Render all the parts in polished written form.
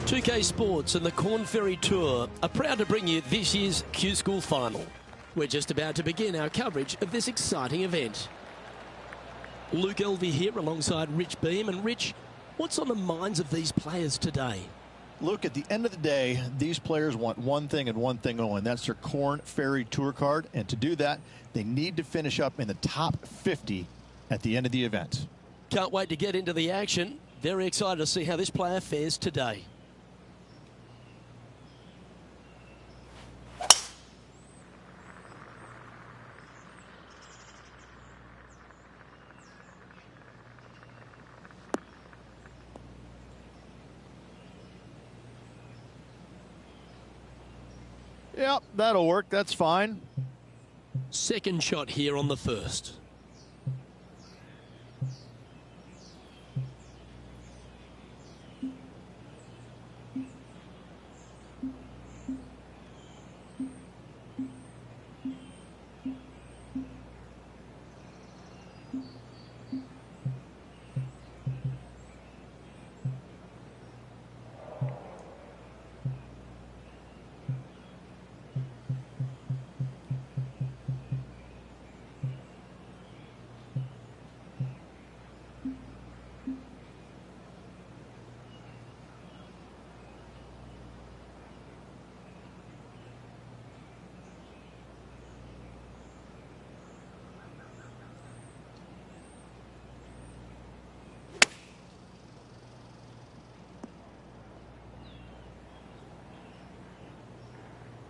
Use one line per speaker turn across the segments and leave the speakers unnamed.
2K Sports and the Corn Ferry Tour are proud to bring you this year's Q School Final. We're just about to begin our coverage of this exciting event. Luke Elvey here alongside Rich Beam. And Rich, what's on the minds of these players today?
Luke, at the end of the day, these players want one thing and one thing only, and that's their Corn Ferry Tour card. And to do that, they need to finish up in the top 50 at the end of the event.
Can't wait to get into the action. Very excited to see how this player fares today.
Yep, that'll work. That's fine.
Second shot here on the first.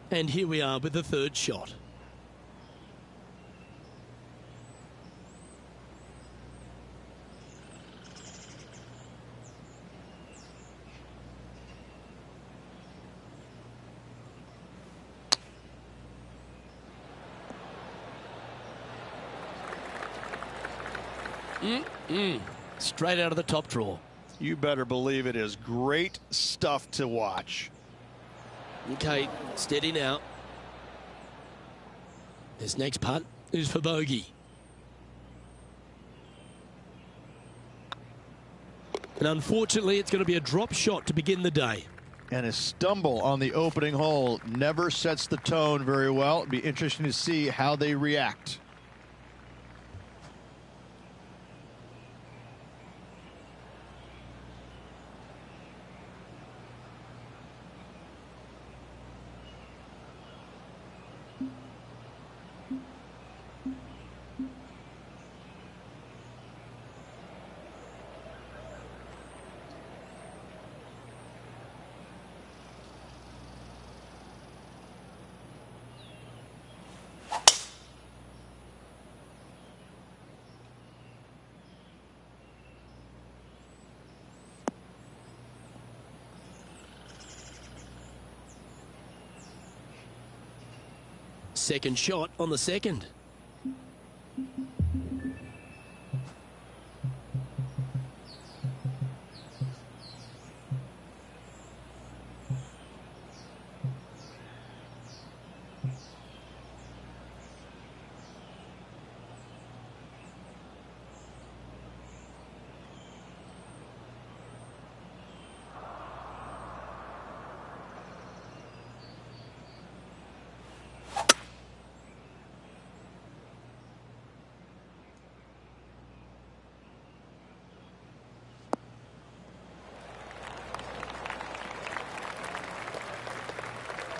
And here we are with the third shot. Straight out of the top drawer.
You better believe it is great stuff to watch.
Okay, steady now. This next putt is for bogey. And unfortunately, it's going to be a drop shot to begin the day.
And a stumble on the opening hole never sets the tone very well. It'd be interesting to see how they react.
Second shot on the second.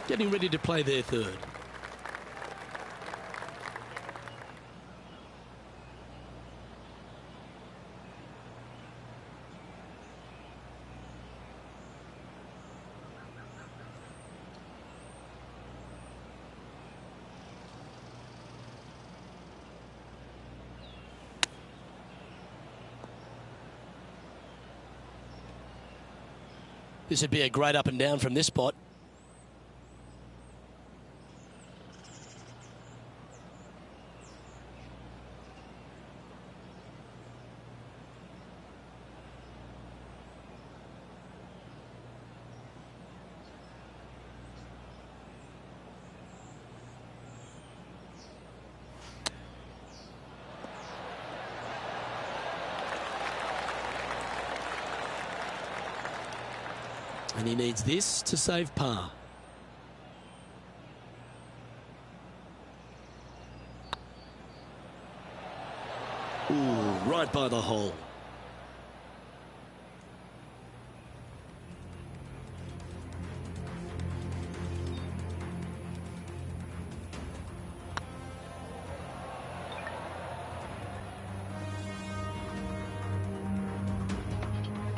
Getting ready to play their third. This would be a great up and down from this spot. And he needs this to save par. Ooh, right by the hole.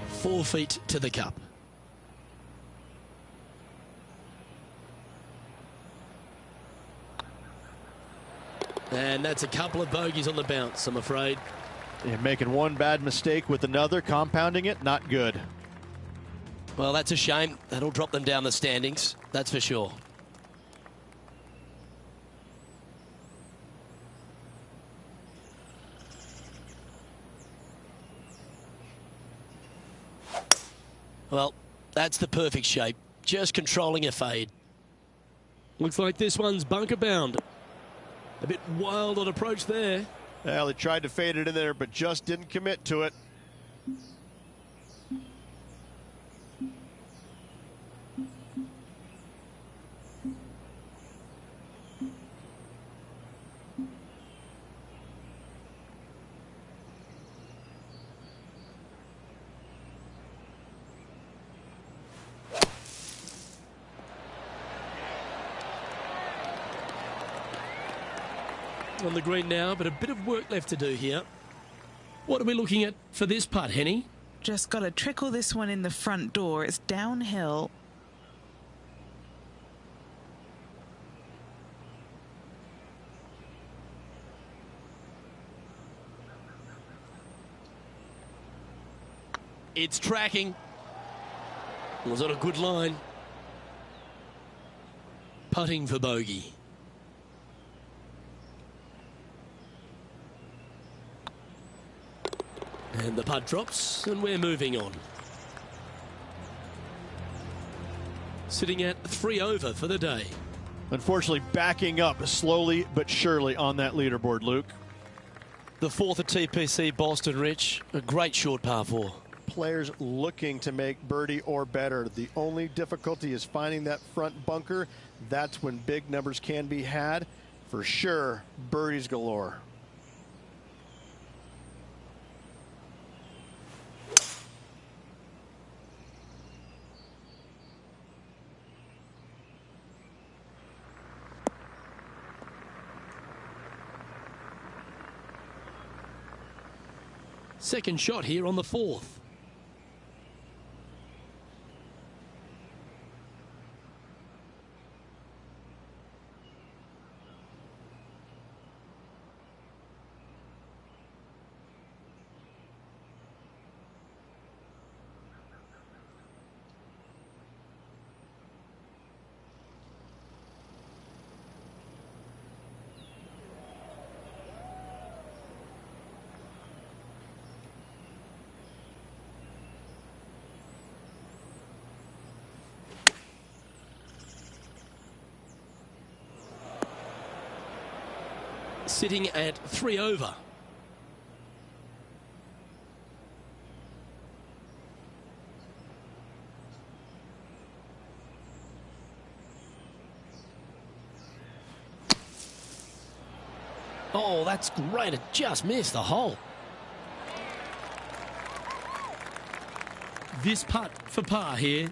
Four feet to the cup. And that's a couple of bogeys on the bounce, I'm afraid.
Yeah, making one bad mistake with another, compounding it, not good.
Well, that's a shame. That'll drop them down the standings, that's for sure. Well, that's the perfect shape. Just controlling a fade. Looks like this one's bunker bound. A bit wild on approach there.
Well, he tried to fade it in there, but just didn't commit to it.
On the green now, but a bit of work left to do here. What are we looking at for this putt, Henny?
Just got to trickle this one in the front door. It's downhill.
It's tracking. Was on a good line. Putting for bogey. And the putt drops, and we're moving on. Sitting at 3 over for the day.
Unfortunately, backing up slowly but surely on that leaderboard, Luke.
The fourth at TPC Boston, Rich. A great short par 4.
Players looking to make birdie or better. The only difficulty is finding that front bunker. That's when big numbers can be had. For sure, birdies galore.
Second shot here on the fourth. Sitting at 3 over. Oh, that's great. It just missed the hole. This putt for par here.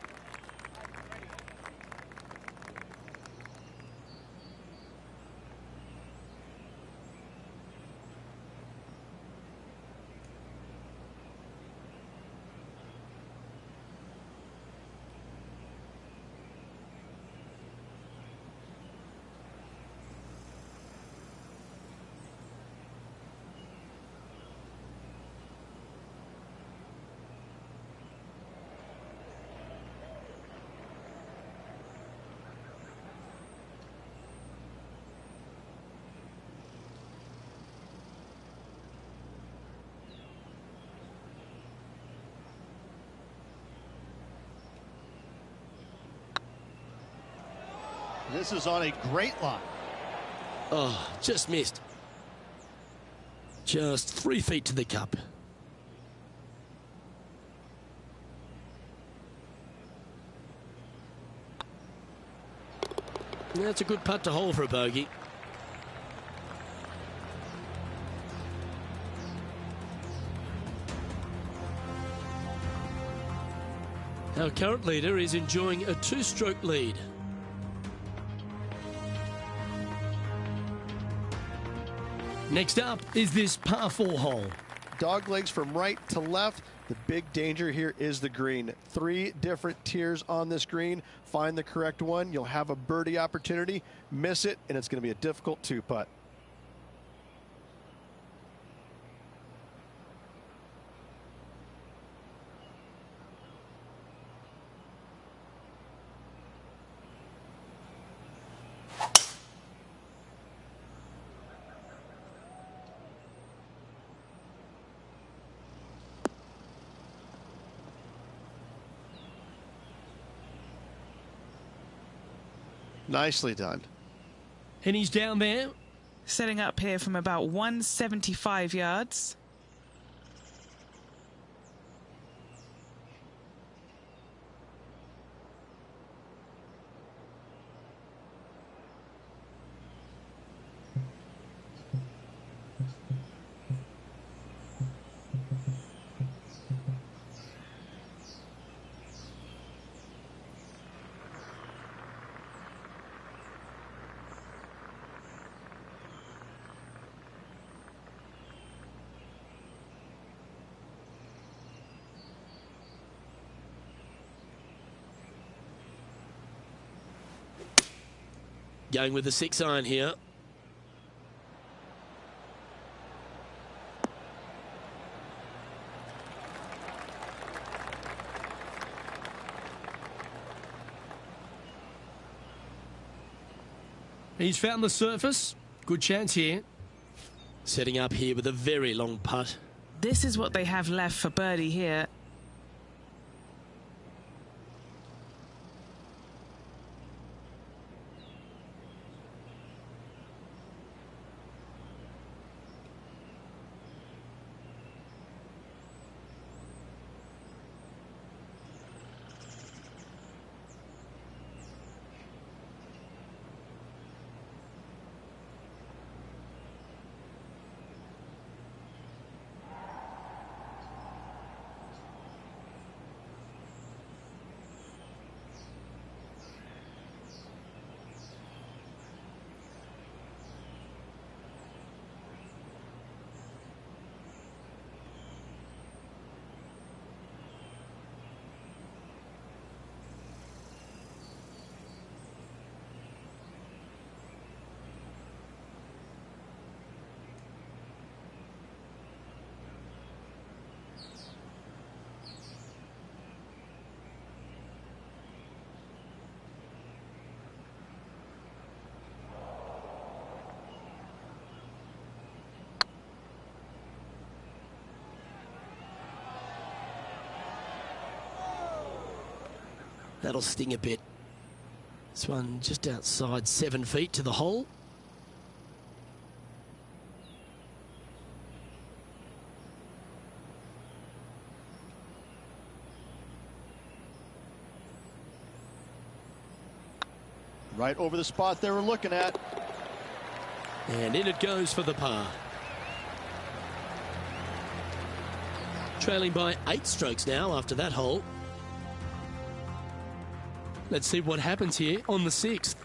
This is on a great line.
Oh, just missed. Just 3 feet to the cup. That's a good putt to hold for a bogey. Our current leader is enjoying a 2-stroke lead. Next up is this par 4 hole.
Dog legs from right to left. The big danger here is the green. 3 different tiers on this green. Find the correct one. You'll have a birdie opportunity. Miss it, and it's going to be a difficult 2-putt. Nicely done.
And he's down there.
Setting up here from about 175 yards.
Going with the 6-iron here. He's found the surface. Good chance here. Setting up here with a very long putt.
This is what they have left for birdie here.
That'll sting a bit. This one just outside 7 feet to the hole.
Right over the spot they were looking at.
And in it goes for the par. Trailing by 8 strokes now after that hole. Let's see what happens here on the 6th.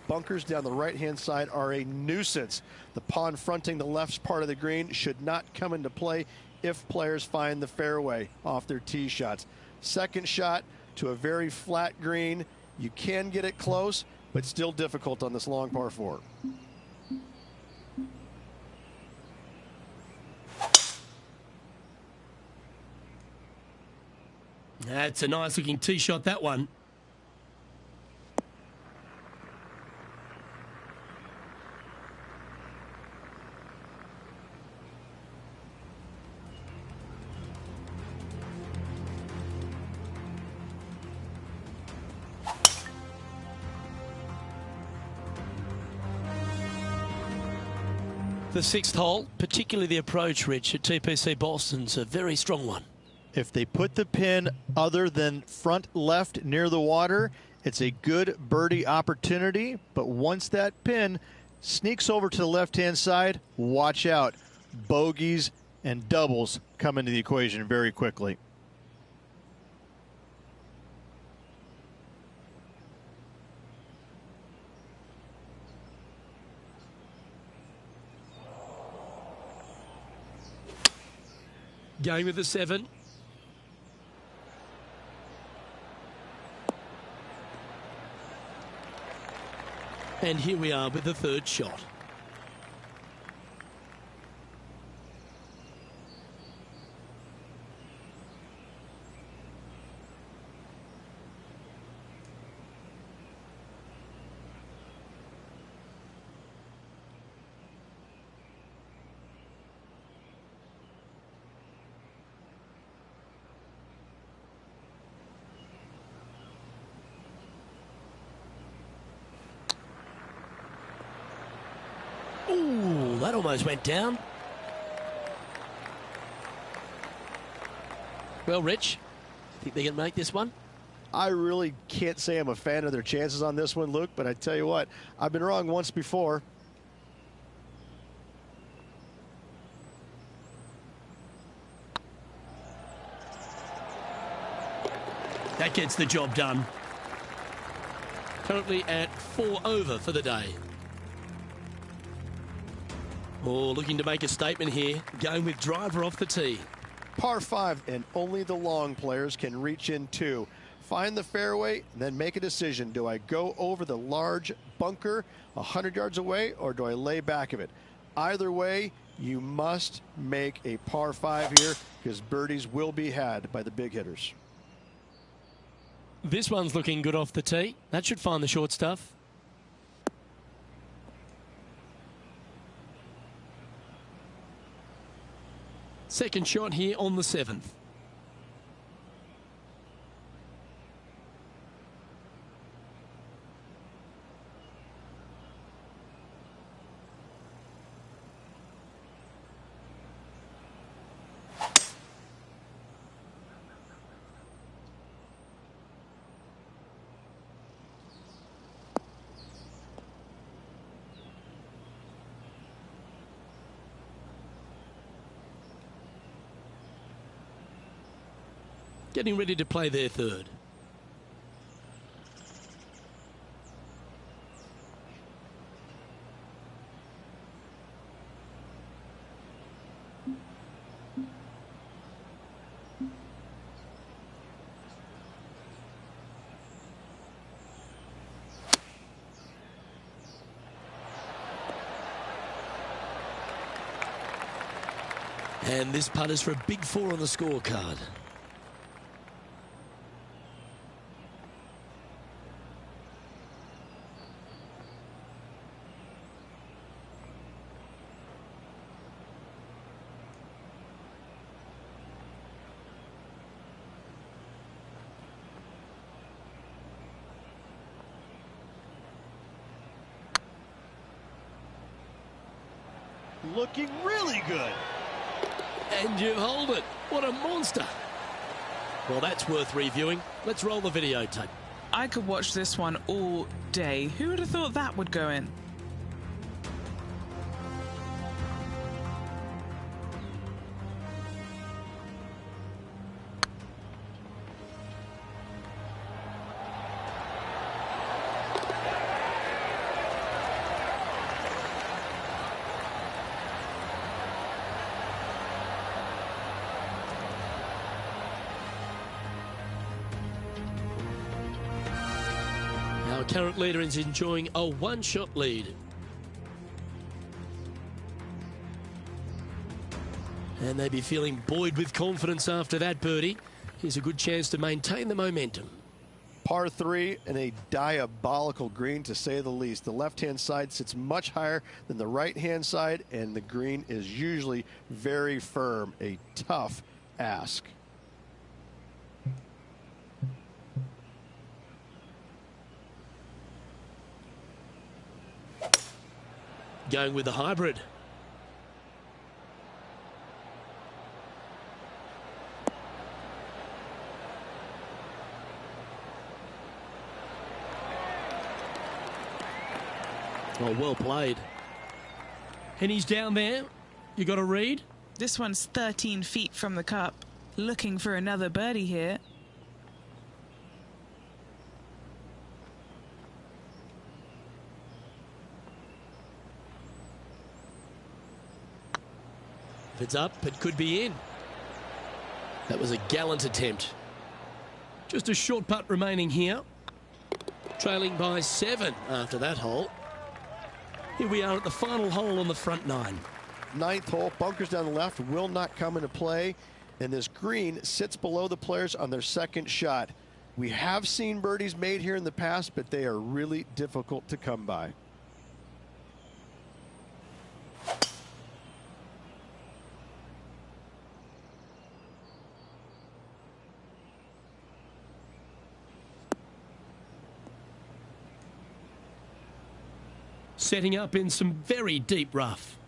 Bunkers down the right-hand side are a nuisance. The pond fronting the left part of the green should not come into play if players find the fairway off their tee shots. Second shot to a very flat green. You can get it close, but still difficult on this long par 4.
That's a nice looking tee shot, that one. The 6th hole, particularly the approach, Rich, at TPC Boston's a very strong one.
If they put the pin other than front left near the water It's a good birdie opportunity, but once that pin sneaks over to the left-hand side, watch out. Bogeys and doubles come into the equation very quickly.
Going with the 7. And here we are with the third shot. Ooh, that almost went down. Well, Rich, think they can make this one?
I really can't say I'm a fan of their chances on this one, Luke, but I tell you what, I've been wrong once before.
That gets the job done. Currently at 4 over for the day. Oh, looking to make a statement here. Going with driver off the tee.
Par 5, and only the long players can reach in two. Find the fairway, and then make a decision. Do I go over the large bunker 100 yards away, or do I lay back of it? Either way, you must make a par 5 here, because birdies will be had by the big hitters.
This one's looking good off the tee. That should find the short stuff. Second shot here on the 7th. Getting ready to play their third. And this putt is for a big 4 on the scorecard.
Looking really good.
And you hold it. What a monster. Well, that's worth reviewing. Let's roll the videotape.
I could watch this one all day. Who would have thought that would go in?
Our current leader is enjoying a one-shot lead. And they'd be feeling buoyed with confidence after that birdie. Here's a good chance to maintain the momentum.
Par 3 and a diabolical green, to say the least. The left-hand side sits much higher than the right-hand side, and the green is usually very firm. A tough ask.
Going with the hybrid. Oh, well played. And he's down there. You got a read?
This one's 13 feet from the cup. Looking for another birdie here.
If it's up, it could be in. That was a gallant attempt. Just a short putt remaining here. Trailing by 7 after that hole. Here we are at the final hole on the front 9.
9th hole, bunkers down the left will not come into play, and this green sits below the players on their second shot. We have seen birdies made here in the past, but they are really difficult to come by.
Setting up in some very deep rough.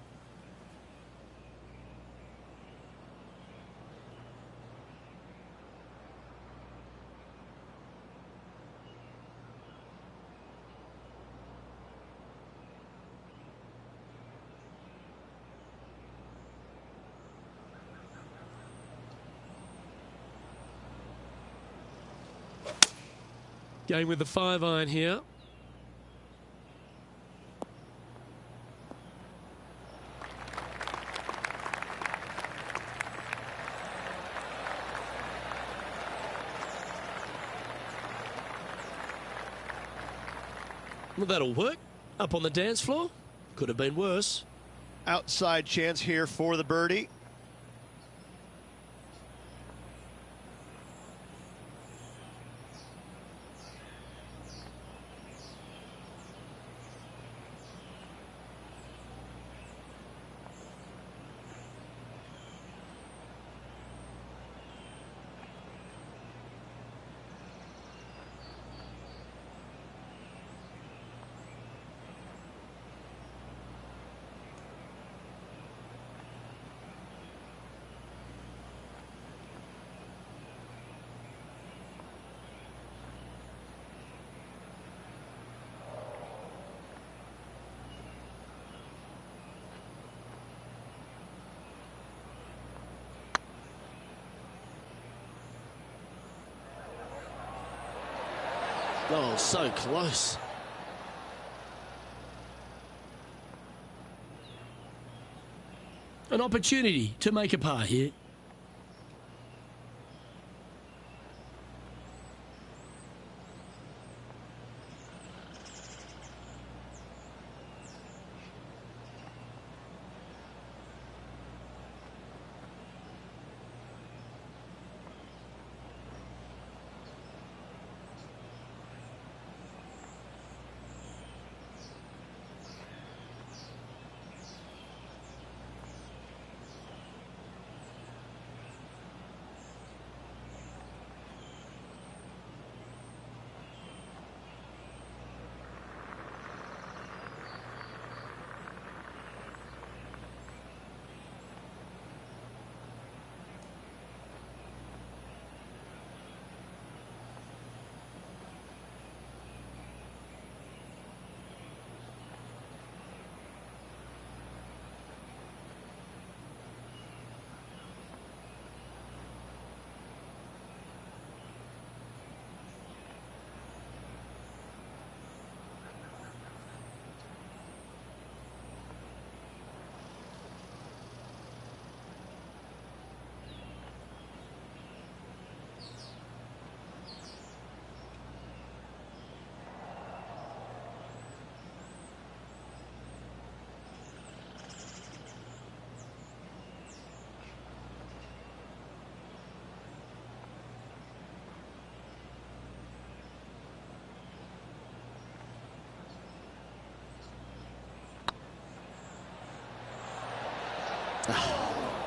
Going with the 5-iron here. Well, that'll work. Up on the dance floor. Could have been worse.
Outside chance here for the birdie.
Oh, so close. An opportunity to make a par here.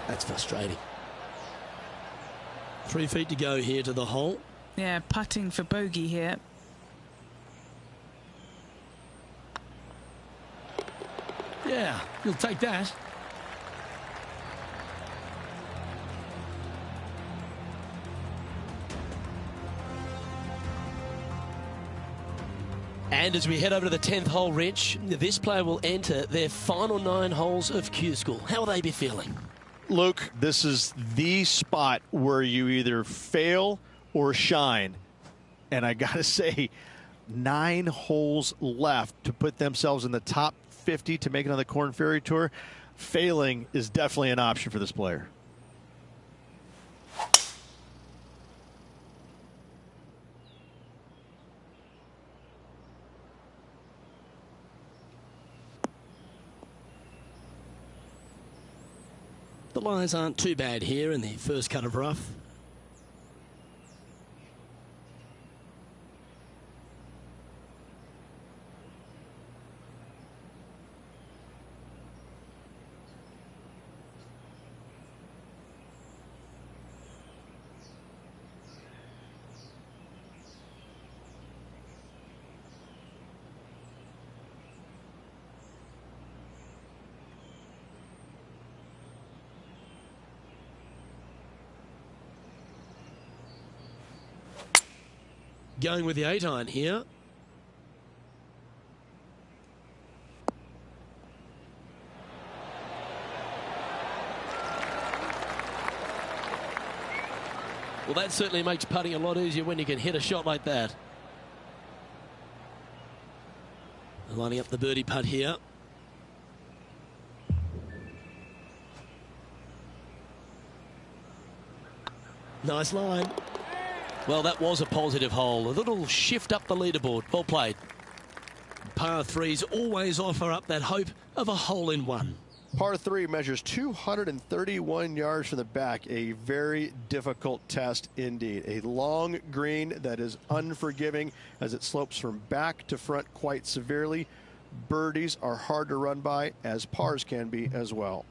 That's frustrating. 3 feet to go here to the hole.
Yeah, putting for bogey here.
Yeah, you'll take that. And as we head over to the 10th hole, Rich, this player will enter their final 9 holes of Q School. How will they be feeling?
Luke, this is the spot where you either fail or shine. And I got to say, 9 holes left to put themselves in the top 50 to make it on the Korn Ferry Tour. Failing is definitely an option for this player.
The lies aren't too bad here in the first cut of rough. Going with the 8-iron here. Well, that certainly makes putting a lot easier when you can hit a shot like that. Lining up the birdie putt here. Nice line. Well, that was a positive hole. A little shift up the leaderboard. Well played. Par 3s always offer up that hope of a hole-in-one.
Par 3 measures 231 yards from the back. A very difficult test indeed. A long green that is unforgiving as it slopes from back to front quite severely. Birdies are hard to run by, as pars can be as well.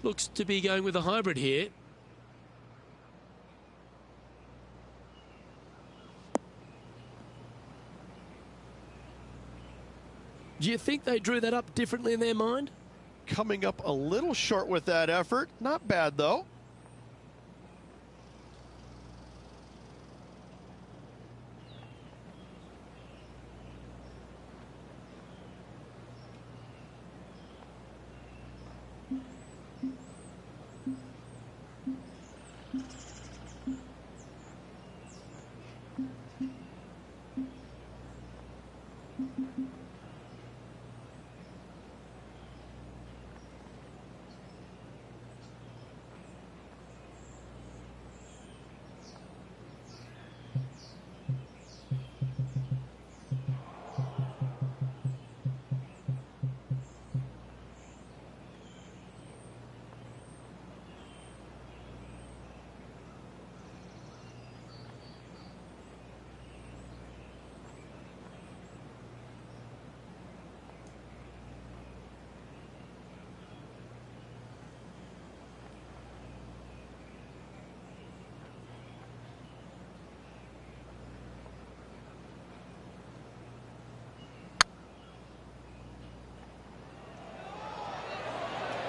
Looks to be going with a hybrid here. Do you think they drew that up differently in their mind?
Coming up a little short with that effort. Not bad, though.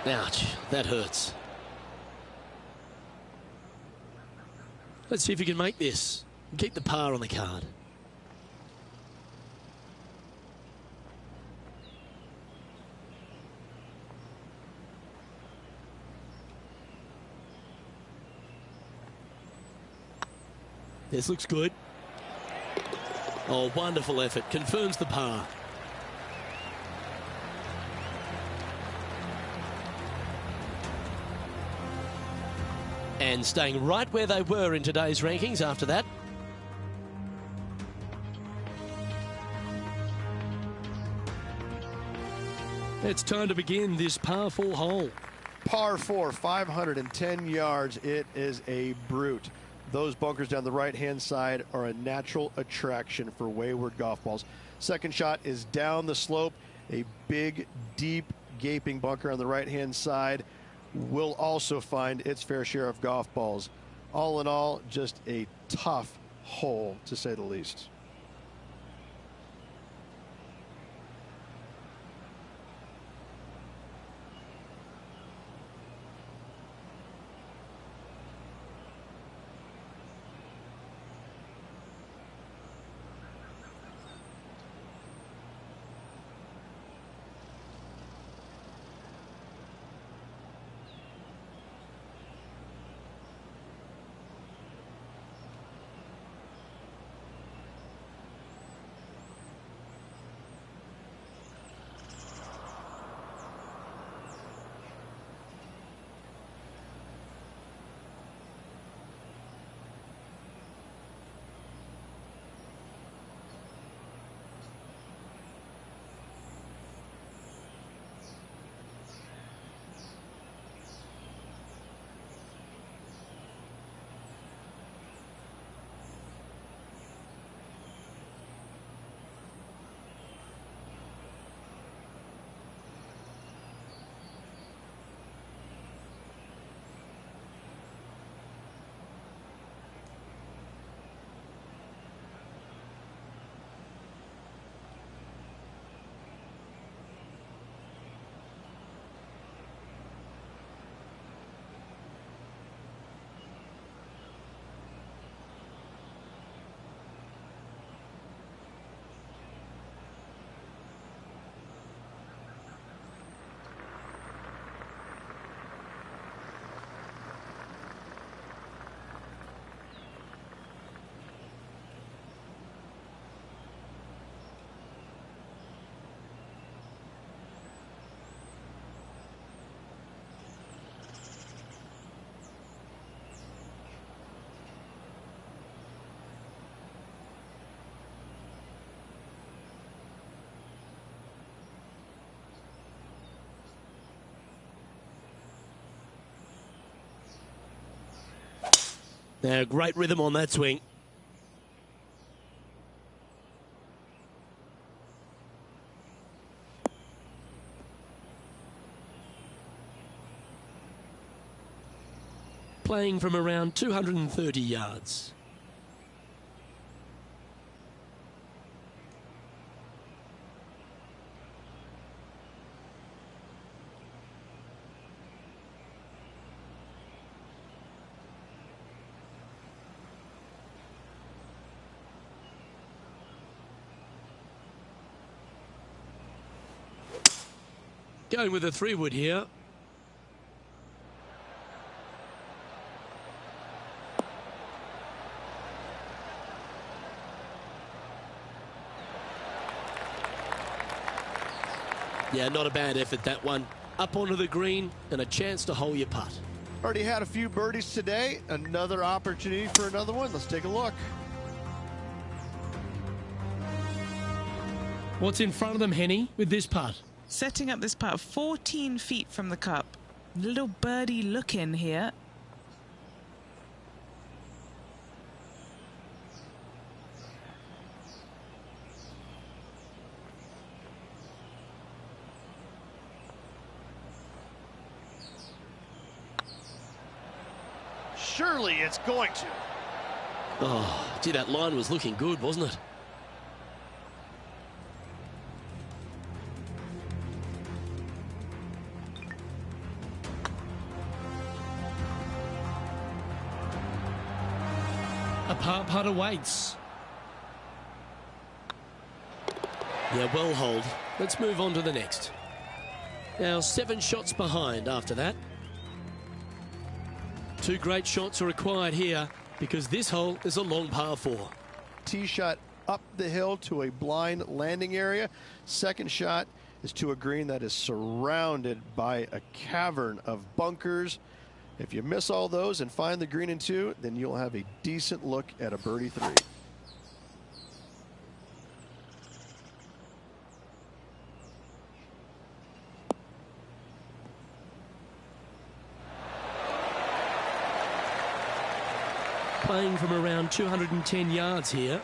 Ouch, that hurts. Let's see if you can make this and keep the par on the card. This looks good. Oh, wonderful effort. Confirms the par. And staying right where they were in today's rankings after that. It's time to begin this par 4 hole.
Par 4, 510 yards. It is a brute. Those bunkers down the right-hand side are a natural attraction for wayward golf balls. Second shot is down the slope. A big, deep, gaping bunker on the right-hand side will also find its fair share of golf balls. All in all, just a tough hole, to say the least.
Now, great rhythm on that swing. Playing from around 230 yards. Going with a 3-wood here. Yeah, not a bad effort, that one. Up onto the green and a chance to hole your putt.
Already had a few birdies today. Another opportunity for another one. Let's take a look.
What's in front of them, Henny, with this putt?
Setting up this putt 14 feet from the cup. Little birdie look in here.
Surely it's going to.
Oh, gee, that line was looking good, wasn't it? A par putt awaits. Yeah, well hold. Let's move on to the next. Now 7 shots behind after that. 2 great shots are required here because this hole is a long par 4.
Tee shot up the hill to a blind landing area. Second shot is to a green that is surrounded by a cavern of bunkers. If you miss all those and find the green in 2, then you'll have a decent look at a birdie 3.
playing from around 210 yards here.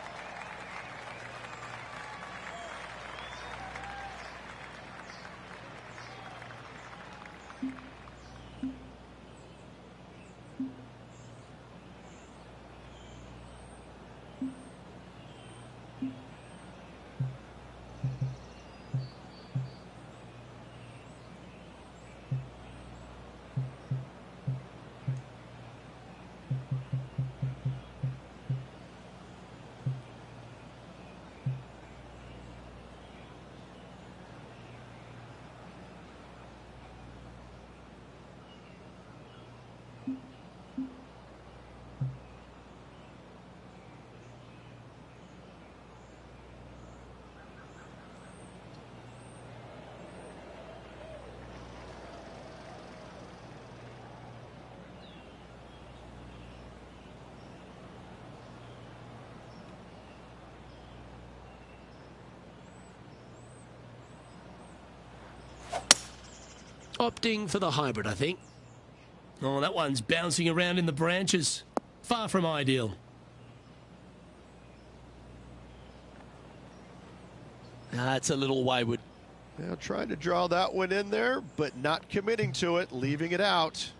Opting for the hybrid, I think. Oh, that one's bouncing around in the branches. Far from ideal. That's a little wayward.
Now trying to draw that one in there, but not committing to it, leaving it out.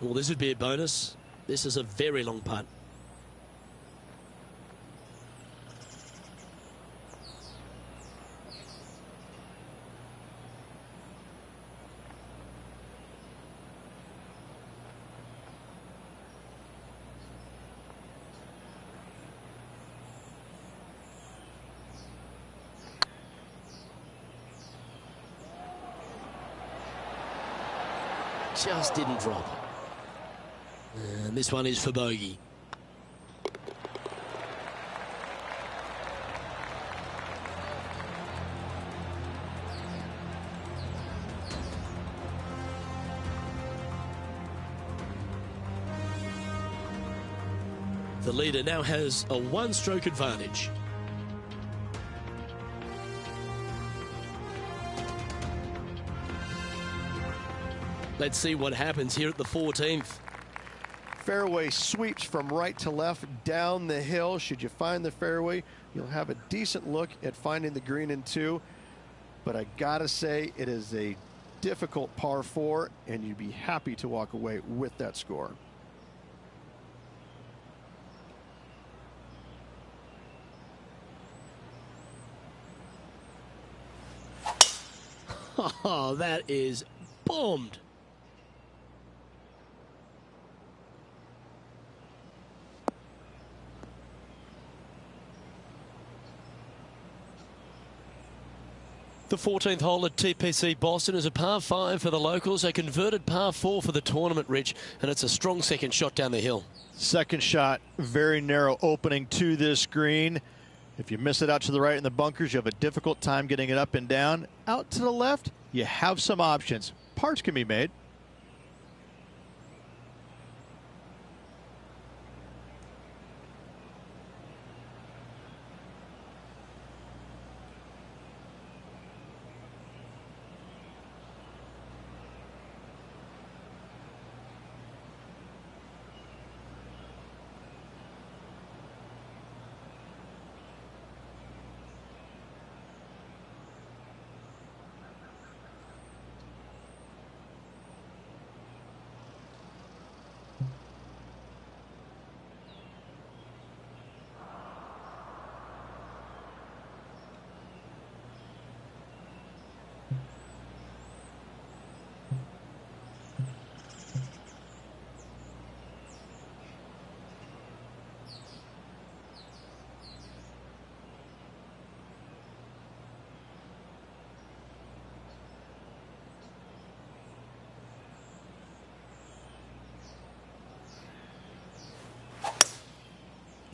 Well, this would be a bonus. This is a very long putt. Just didn't drop. And this one is for bogey. The leader now has a one-stroke advantage. Let's see what happens here at the 14th.
Fairway sweeps from right to left down the hill. Should you find the fairway, you'll have a decent look at finding the green in two. But I gotta say, it is a difficult par 4, and you'd be happy to walk away with that score.
Oh, that is bombed. The 14th hole at TPC Boston is a par 5 for the locals, a converted par 4 for the tournament, Rich, and it's a strong second shot down the hill.
Second shot, very narrow opening to this green. If you miss it out to the right in the bunkers, you have a difficult time getting it up and down. Out to the left, you have some options. Pars can be made.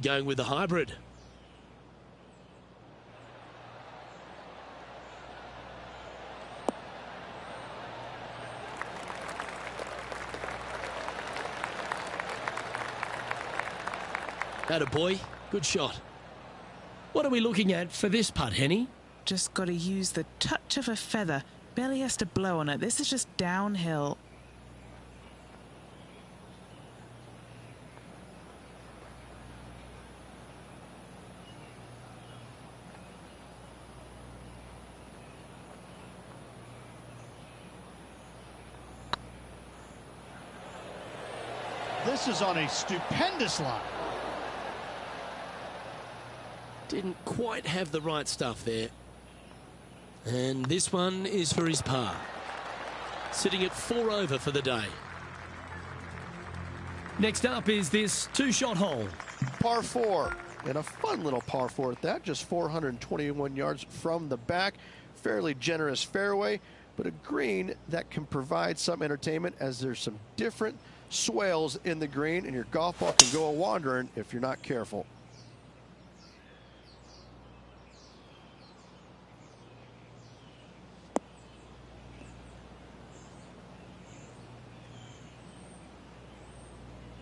Going with the hybrid. Attaboy, good shot. What are we looking at for this putt, Henny?
Just got to use the touch of a feather. Barely has to blow on it. This is just downhill.
This is on a stupendous line.
Didn't quite have the right stuff there. And this one is for his par. Sitting at 4 over for the day. Next up is this 2-shot hole.
Par 4, and a fun little par 4 at that, just 421 yards from the back. Fairly generous fairway, but a green that can provide some entertainment as there's some different swales in the green, and your golf ball can go a-wandering if you're not careful.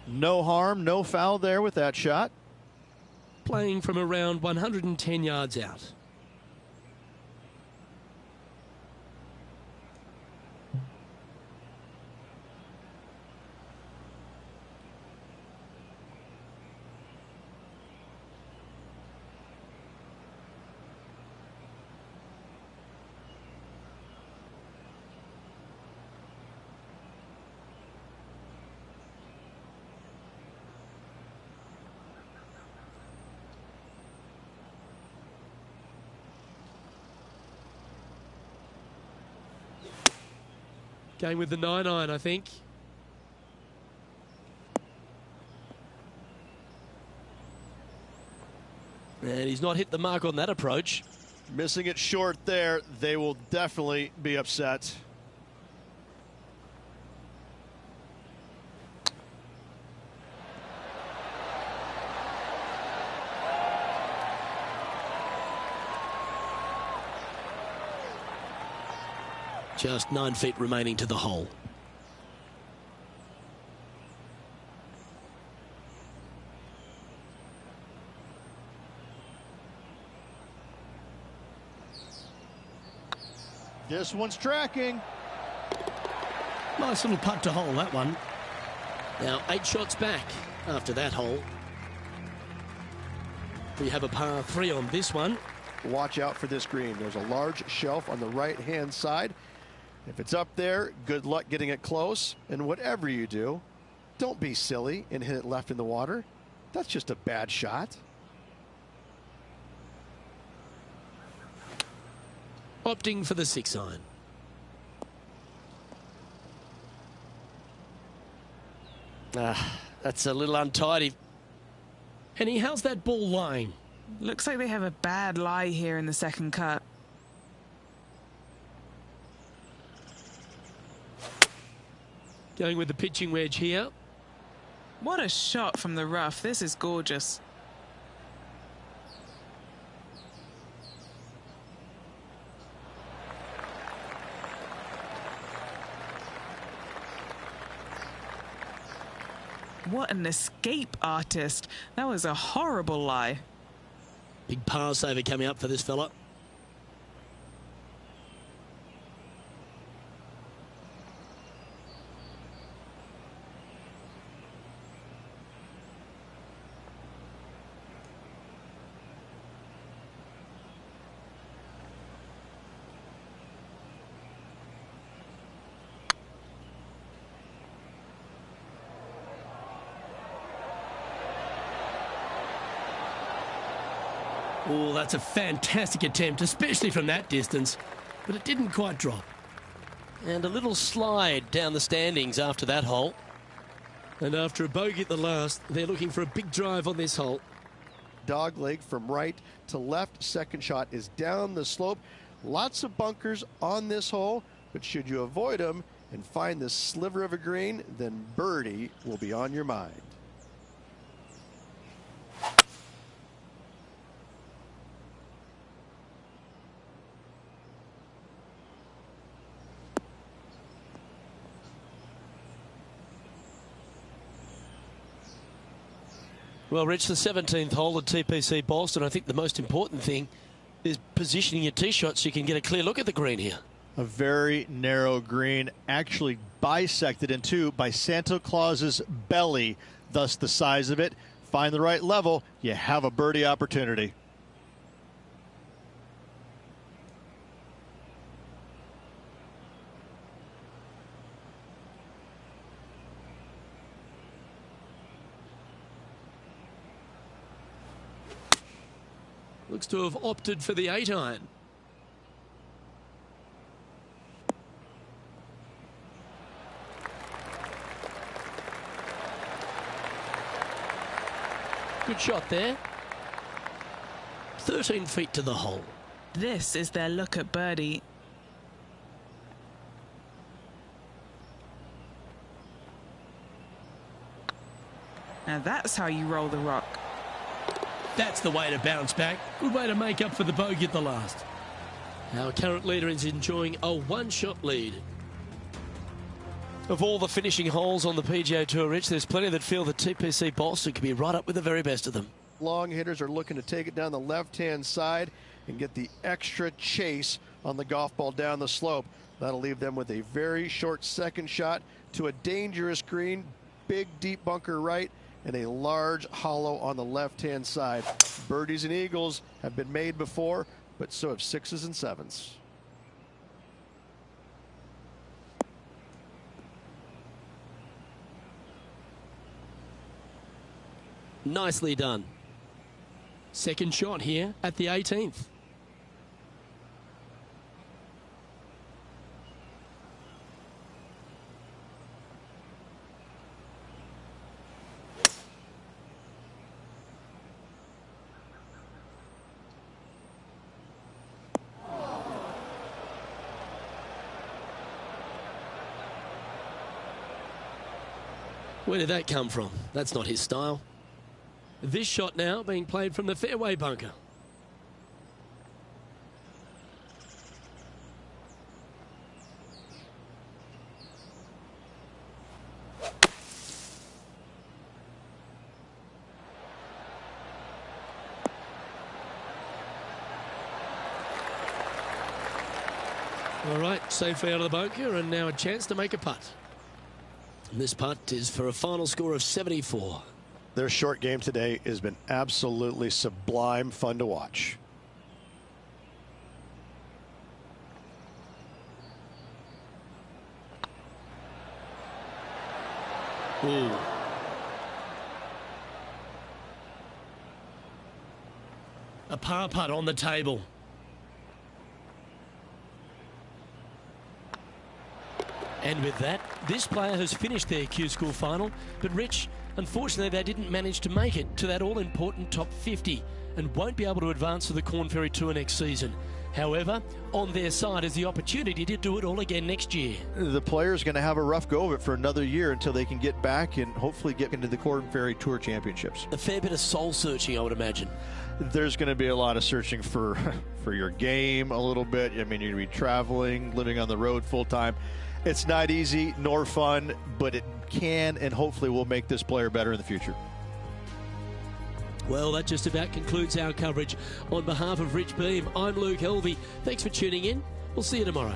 No harm, no foul there with that shot.
Playing from around 110 yards out. Going with the 9-iron, I think. And he's not hit the mark on that approach.
Missing it short there, they will definitely be upset.
Just 9 feet remaining to the hole.
This one's tracking.
Nice little putt to hole, that one. Now 8 shots back after that hole. We have a par 3 on this one.
Watch out for this green. There's a large shelf on the right-hand side. If it's up there, good luck getting it close. And whatever you do, don't be silly and hit it left in the water. That's just a bad shot.
Opting for the 6-iron. That's a little untidy. Henny, how's that ball lying?
Looks like they have a bad lie here in the second cut.
Going with the pitching wedge here.
What a shot from the rough. This is gorgeous. What an escape artist. That was a horrible lie.
Big par saver coming up for this fella. Oh, that's a fantastic attempt, especially from that distance, but it didn't quite drop. And a little slide down the standings after that hole. And after a bogey at the last, they're looking for a big drive on this hole.
Dog leg from right to left. Second shot is down the slope. Lots of bunkers on this hole, but should you avoid them and find this sliver of a green, then birdie will be on your mind.
Well, Rich, the 17th hole at TPC Boston. I think the most important thing is positioning your tee shot so you can get a clear look at the green here.
A very narrow green, actually bisected in two by Santa Claus's belly, thus the size of it. Find the right level, you have a birdie opportunity.
Looks to have opted for the 8-iron. Good shot there. 13 feet to the hole.
This is their look at birdie. Now that's how you roll the rock.
That's the way to bounce back. Good way to make up for the bogey at the last. Our current leader is enjoying a one-shot lead. Of all the finishing holes on the PGA Tour, Rich, there's plenty that feel that TPC Boston could be right up with the very best of them.
Long hitters are looking to take it down the left-hand side and get the extra chase on the golf ball down the slope. That'll leave them with a very short second shot to a dangerous green, big deep bunker right, and a large hollow on the left-hand side. Birdies and eagles have been made before, but so have sixes and sevens.
Nicely done. Second shot here at the 18th. Where did that come from? That's not his style. This shot now being played from the fairway bunker. All right, safely out of the bunker, and now a chance to make a putt. And this putt is for a final score of 74.
Their short game today has been absolutely sublime fun to watch.
Ooh. A par putt on the table. And with that, this player has finished their Q School final, but Rich, unfortunately they didn't manage to make it to that all-important top 50 and won't be able to advance to the Corn Ferry Tour next season. However, on their side is the opportunity to do it all again next year.
The player's going to have a rough go of it for another year until they can get back and hopefully get into the Corn Ferry Tour Championships.
A fair bit of soul searching, I would imagine.
There's going to be a lot of searching for your game a little bit. I mean, you're going to be traveling, living on the road full time. It's not easy nor fun, but it can and hopefully will make this player better in the future.
Well, that just about concludes our coverage. On behalf of Rich Beam, I'm Luke Helvey. Thanks for tuning in. We'll see you tomorrow.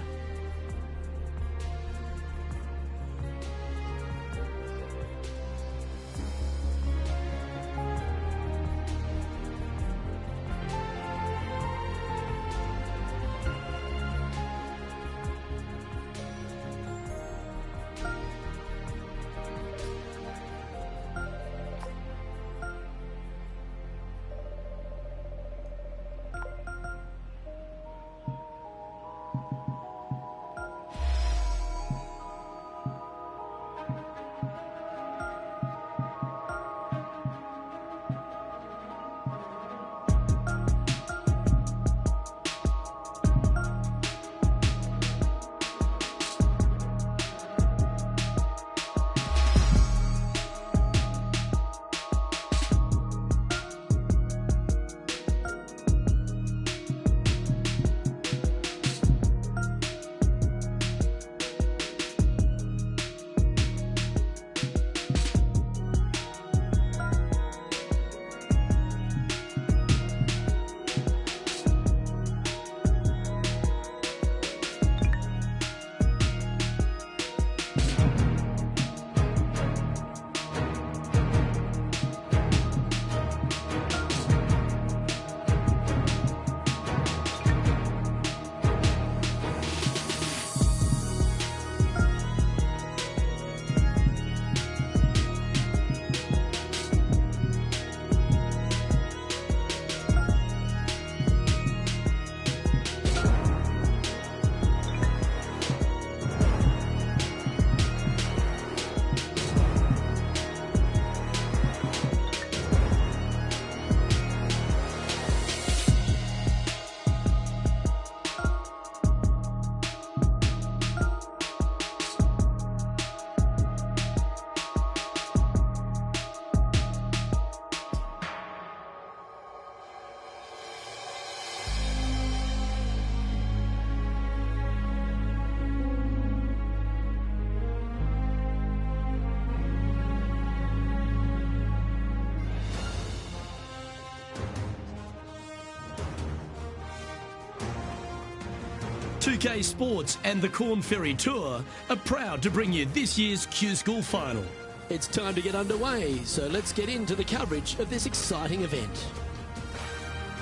2K Sports and the Corn Ferry Tour are proud to bring you this year's Q School Final. It's time to get underway, so let's get into the coverage of this exciting event.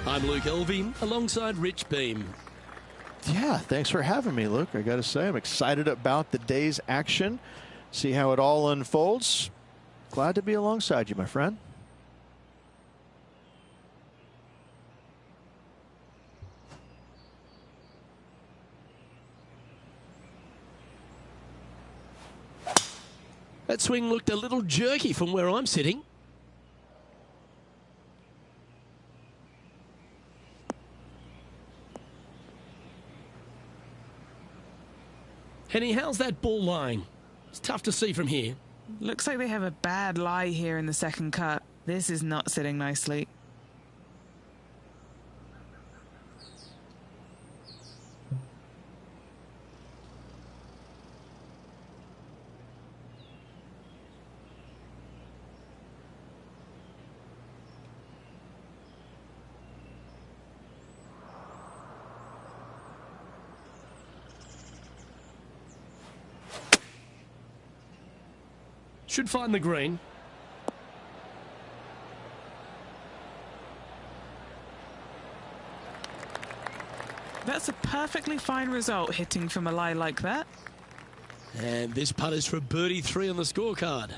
I'm Luke Elvey, alongside Rich Beam.
Yeah, thanks for having me, Luke. I got to say, I'm excited about the day's action. See how it all unfolds. Glad to be alongside you, my friend.
That swing looked a little jerky from where I'm sitting. Henny, how's that ball lying? It's tough to see from here.
Looks like they have a bad lie here in the second cut. This is not sitting nicely.
Should find the green.
That's a perfectly fine result, hitting from a lie like that.
And this putt is for a birdie 3 on the scorecard.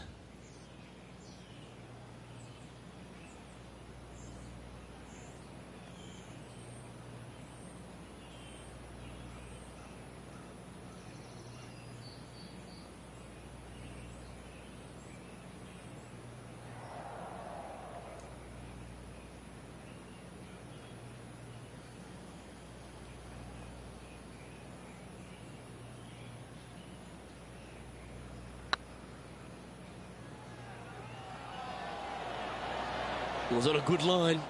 Was on a good line.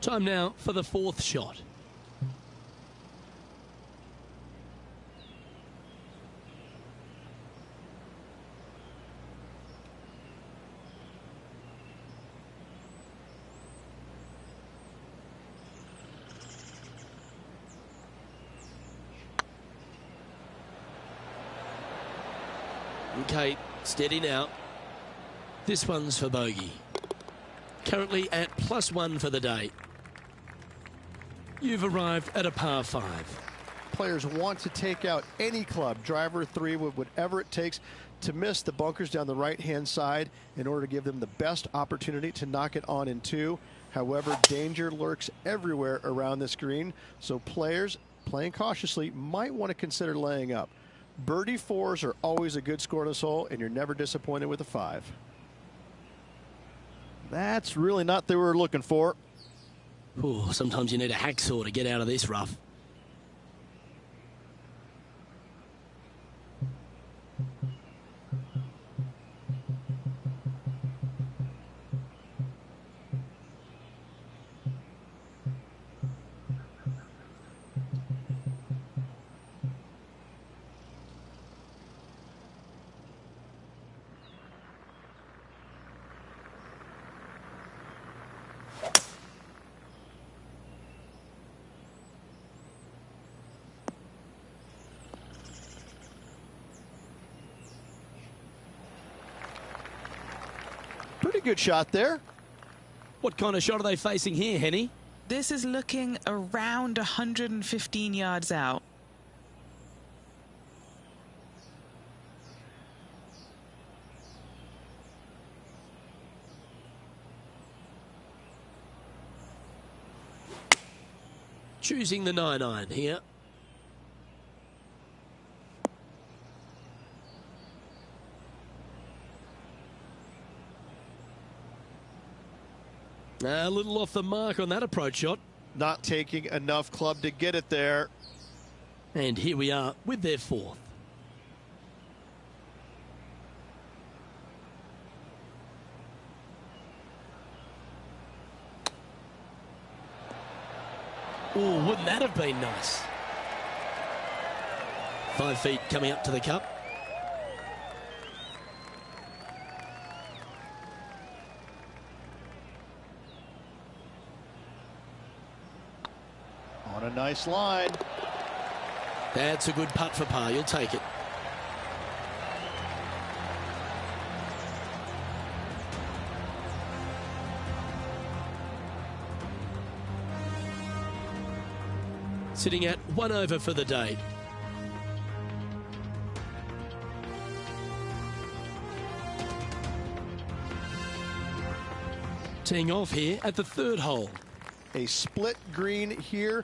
Time now for the 4th shot. Okay, steady now. This one's for bogey. Currently at +1 for the day. You've arrived at a par 5.
Players want to take out any club, driver, 3, whatever it takes to miss the bunkers down the right-hand side in order to give them the best opportunity to knock it on in 2. However, danger lurks everywhere around this green, so players playing cautiously might want to consider laying up. Birdie 4s are always a good score in this hole, and you're never disappointed with a 5.
That's really not what they were looking for.
Ooh, sometimes you need a hacksaw to get out of this rough.
Pretty good shot there.
What kind of shot are they facing here, Henny?
This is looking around 115 yards out.
Choosing the 9-iron here. A little off the mark on that approach shot.
Not taking enough club to get it there.
And here we are with their 4th. Oh, wouldn't that have been nice? 5 feet coming up to the cup.
nice line.
That's a good putt for par. You'll take it. Sitting at 1 over for the day. Teeing off here at the 3rd hole.
A split green here.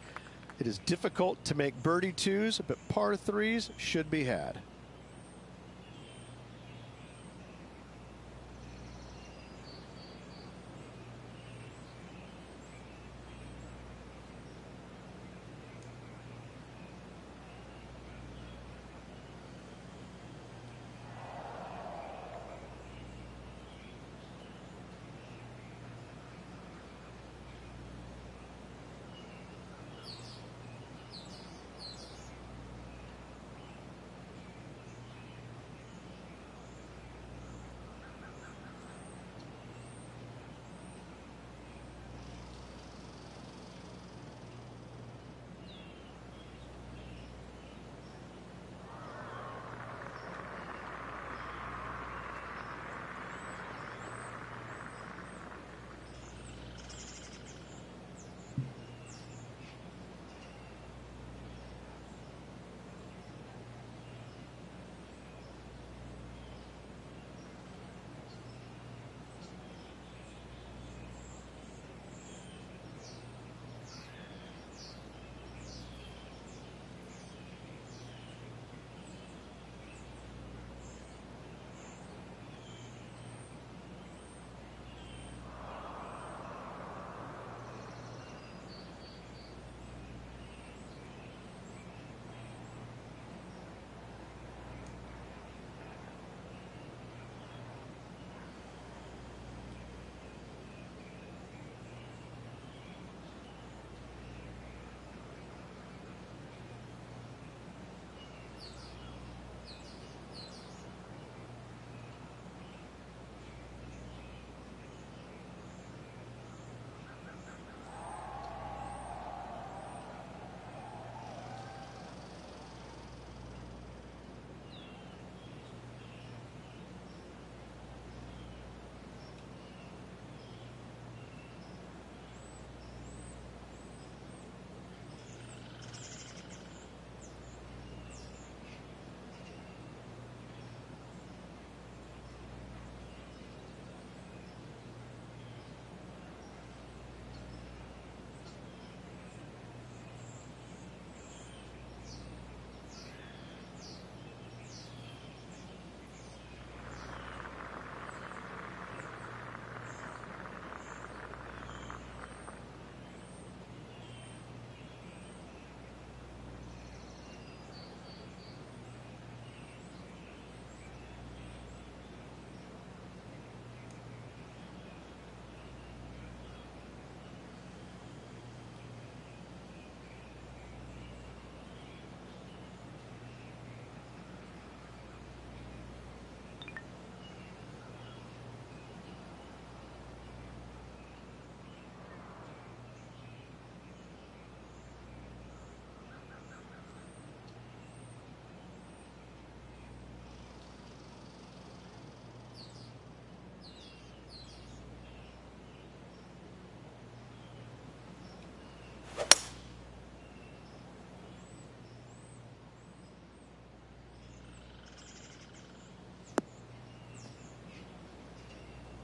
It is difficult to make birdie twos, but par threes should be had.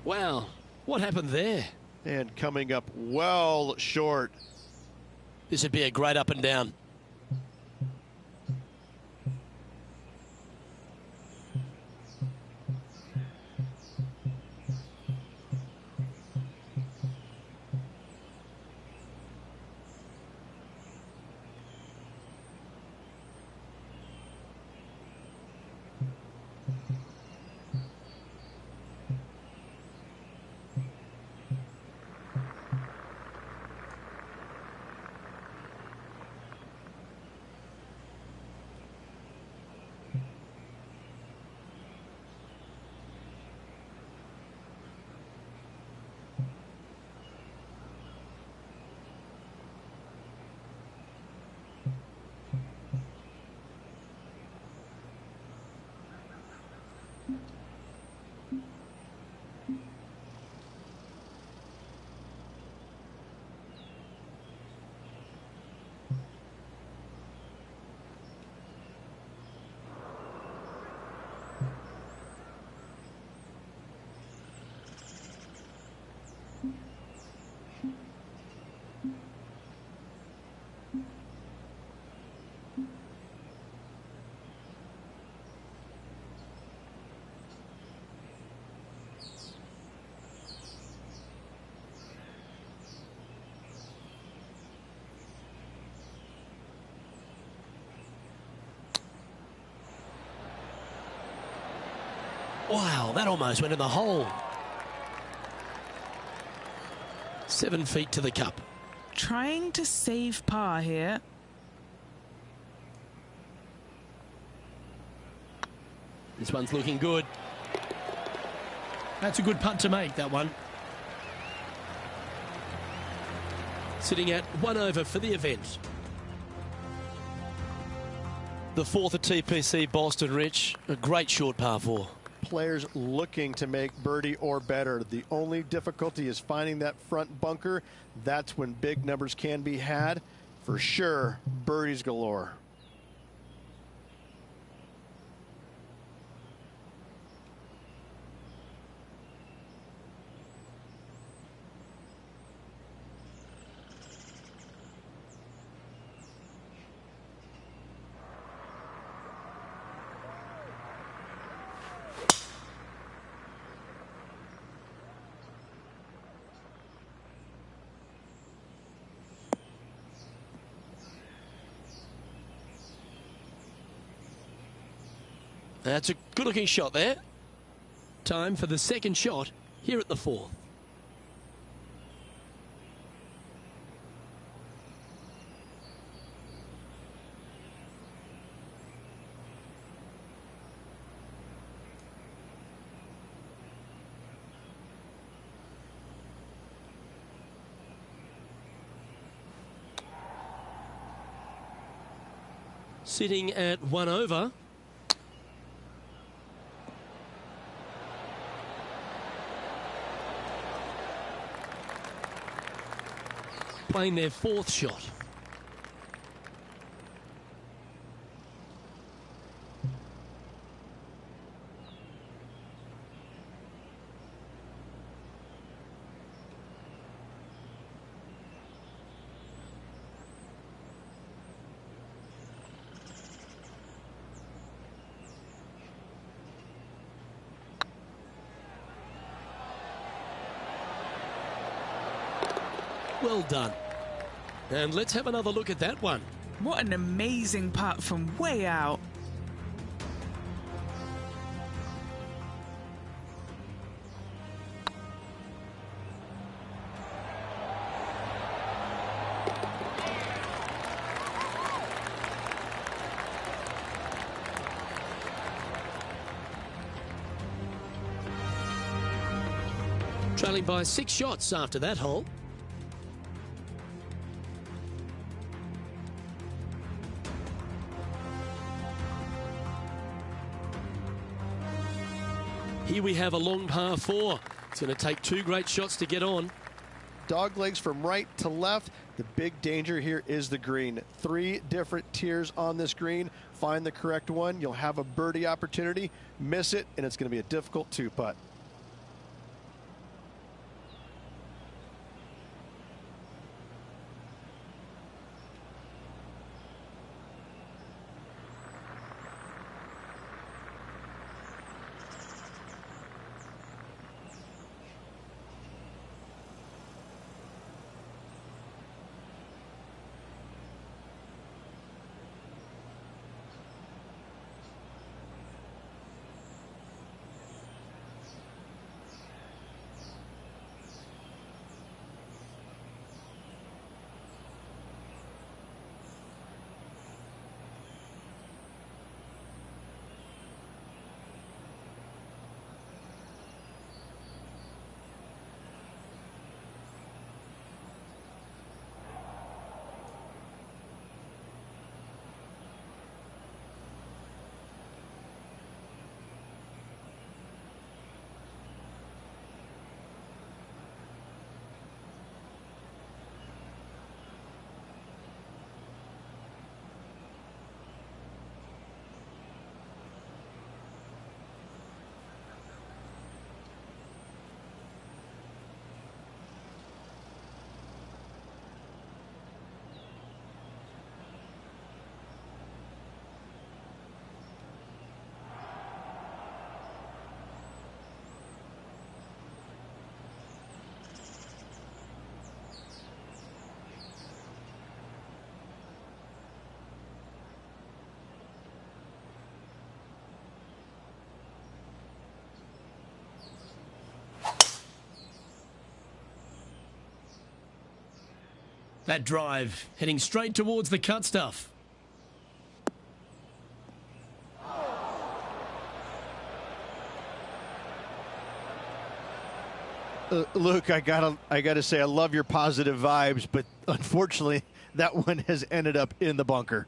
Wow, what happened there?
And coming up well short.
This would be a great up and down. Wow, that almost went in the hole. 7 feet to the cup.
Trying to save par here.
This one's looking good. That's a good putt to make, that one. Sitting at 1 over for the event. The fourth at TPC Boston, Rich. A great short par 4.
Players looking to make birdie or better. The only difficulty is finding that front bunker. That's when big numbers can be had. For sure, birdies galore.
That's a good-looking shot there. Time for the second shot here at the fourth. Sitting at 1 over. Playing their fourth shot. Well done. And let's have another look at that one.
What an amazing putt from way out.
Trailing by 6 shots after that hole. Here we have a long par 4. It's going to take 2 great shots to get on.
Dog legs from right to left. The big danger here is the green. 3 different tiers on this green. Find the correct one. You'll have a birdie opportunity. Miss it, and it's going to be a difficult 2-putt.
That drive heading straight towards the cut stuff.
Luke, I gotta say, I love your positive vibes, but unfortunately, that one has ended up in the bunker.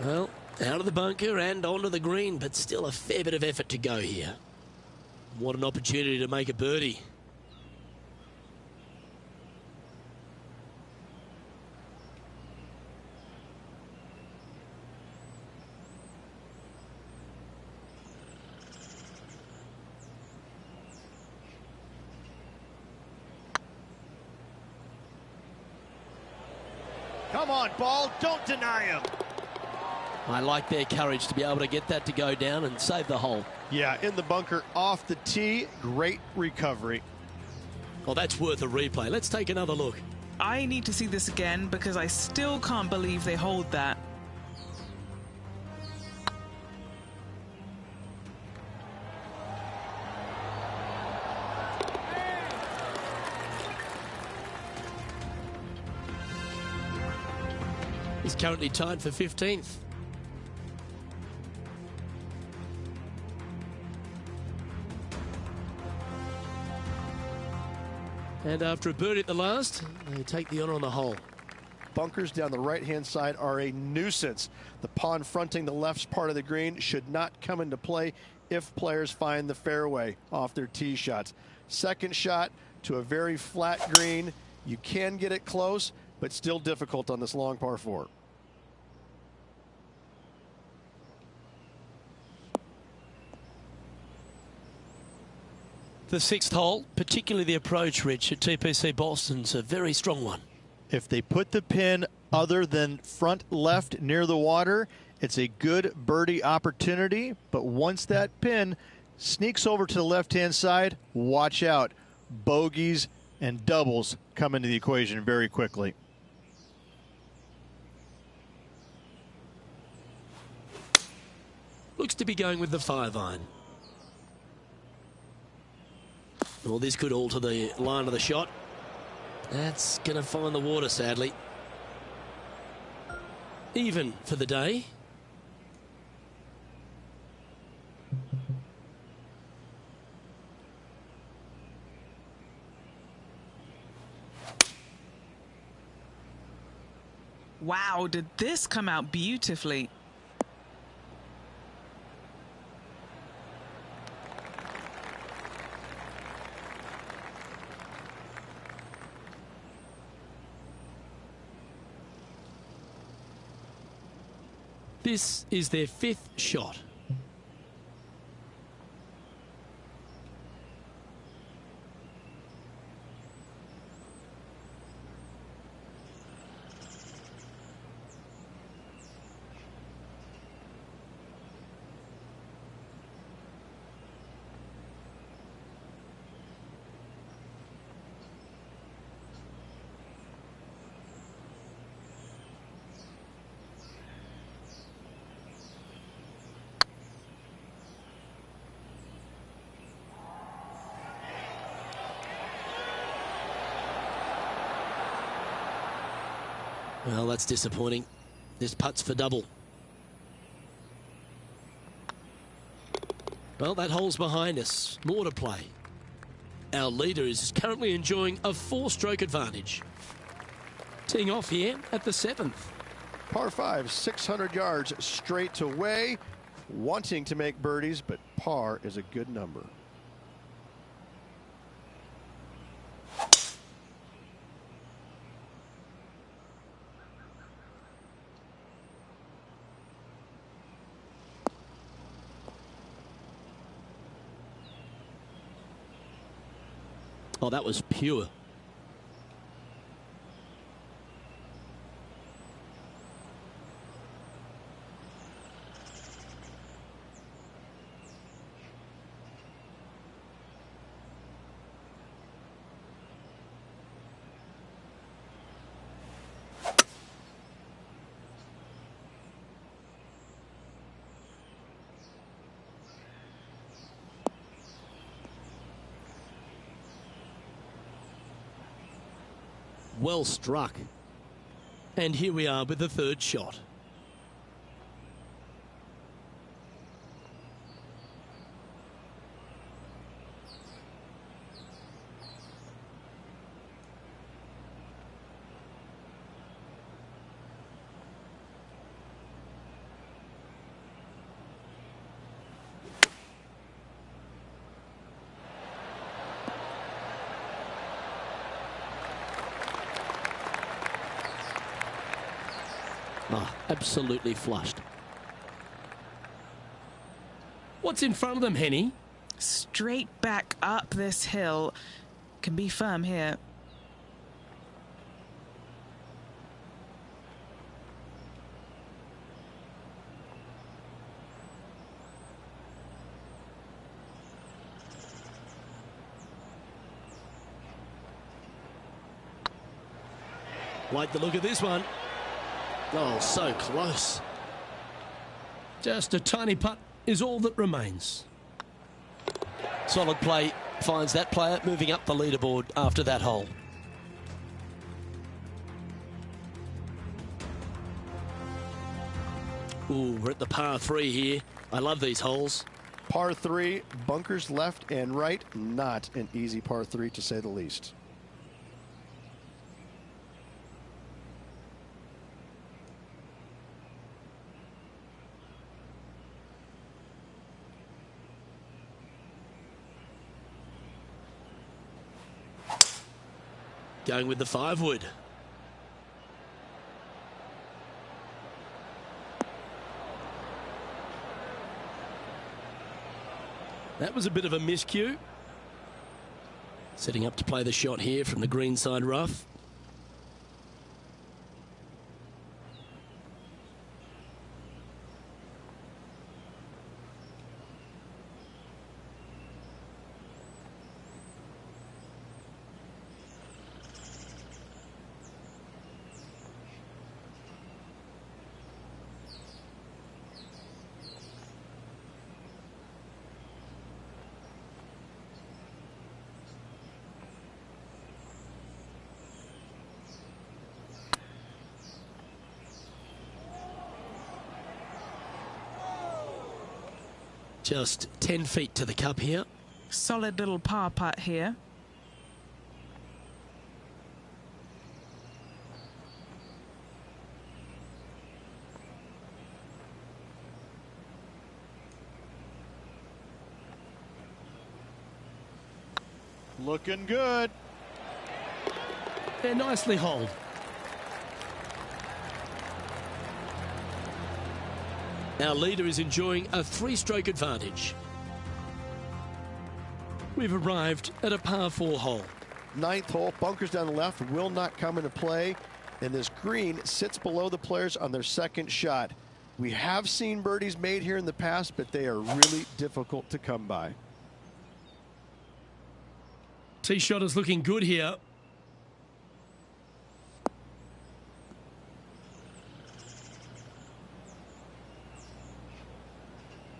Well, out of the bunker and onto the green, but still a fair bit of effort to go here. What an opportunity to make a birdie.
Come on, ball, don't deny him.
I like their courage to be able to get that to go down and save the hole.
Yeah, in the bunker off the tee, great recovery.
Well, that's worth a replay. Let's take another look.
I need to see this again because I still can't believe they hold that.
He's currently tied for 15th. And after a birdie at the last, they take the honour on the hole.
Bunkers down the right-hand side are a nuisance. The pond fronting the left part of the green should not come into play if players find the fairway off their tee shots. Second shot to a very flat green. You can get it close, but still difficult on this long par 4.
The 6th hole, particularly the approach, Rich, at TPC Boston's a very strong one.
If they put the pin other than front left near the water, it's a good birdie opportunity. But once that pin sneaks over to the left-hand side, watch out. Bogeys and doubles come into the equation very quickly.
Looks to be going with the 5-iron. Well, this could alter the line of the shot. That's going to find the water, sadly. Even for the day.
Wow, did this come out beautifully?
This is their 5th shot. Well, that's disappointing. This putt's for double. Well, that hole's behind us. More to play. Our leader is currently enjoying a 4-stroke advantage. Teeing off here at the 7th.
Par 5, 600 yards straight away. Wanting to make birdies, but par is a good number.
Oh, that was pure. Well struck. And here we are with the third shot. Oh, absolutely flushed. What's in front of them, Henny?
Straight back up this hill. Can be firm here.
Like the look of this one. Oh, so close. Just a tiny putt is all that remains. Solid play finds that player moving up the leaderboard after that hole. Ooh, we're at the par 3 here. I love these holes.
Par 3, bunkers left and right. Not an easy par 3, to say the least.
Going with the 5-wood. That was a bit of a miscue. Setting up to play the shot here from the greenside rough. Just 10 feet to the cup here.
Solid little par putt here.
Looking good.
Yeah, nicely holed. Our leader is enjoying a 3-stroke advantage. We've arrived at a par 4 hole.
9th hole, bunkers down the left will not come into play, and this green sits below the players on their second shot. We have seen birdies made here in the past, but they are really difficult to come by.
Tee shot is looking good here.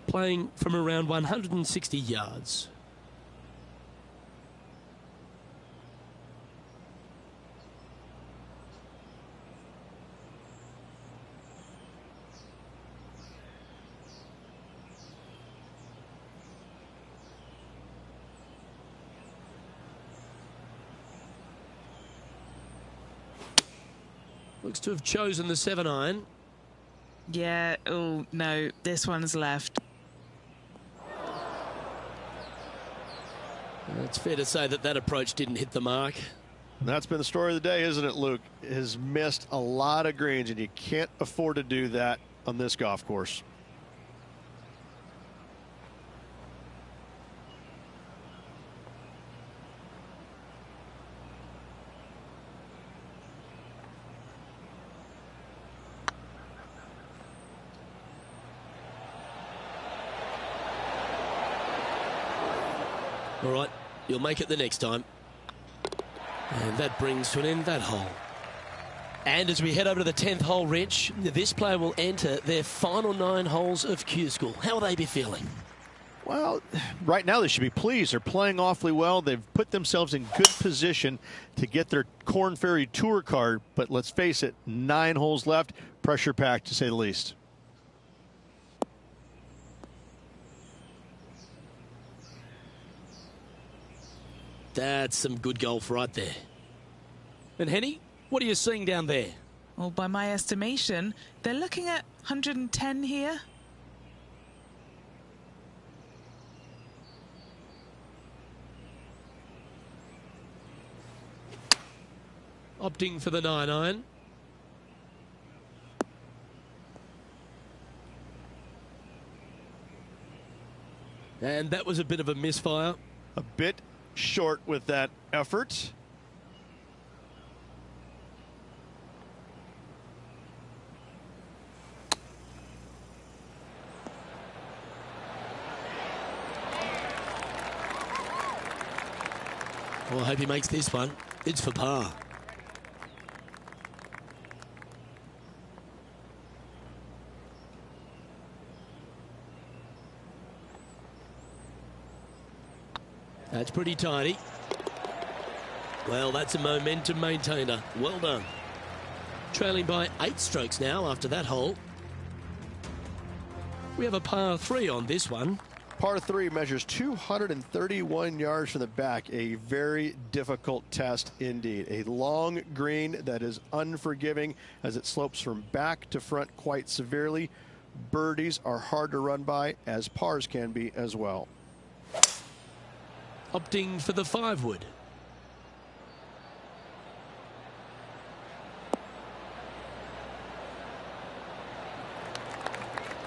Playing from around 160 yards. Looks to have chosen the 7-iron.
Yeah, oh no, this one's left.
It's fair to say that that approach didn't hit the mark.
That's been the story of the day, isn't it, Luke? Has missed a lot of greens, and you can't afford to do that on this golf course.
All right, you'll make it the next time. And that brings to an end that hole. And as we head over to the 10th hole, Rich, this player will enter their final 9 holes of Q School. How will they be feeling?
Well, right now they should be pleased. They're playing awfully well. They've put themselves in good position to get their Korn Ferry Tour card. But let's face it, 9 holes left. Pressure packed, to say the least.
That's some good golf right there. And Henny, what are you seeing down there?
Well, by my estimation, they're looking at 110 here.
Opting for the 9-iron. And that was a bit of a misfire.
A bit short with that effort.
Well, I hope he makes this one. It's for par. That's pretty tidy. Well, that's a momentum maintainer. Well done. Trailing by 8 strokes now after that hole. We have a par 3 on this one.
Par 3 measures 231 yards from the back. A very difficult test indeed. A long green that is unforgiving as it slopes from back to front quite severely. Birdies are hard to run by, as pars can be as well.
Opting for the 5-wood.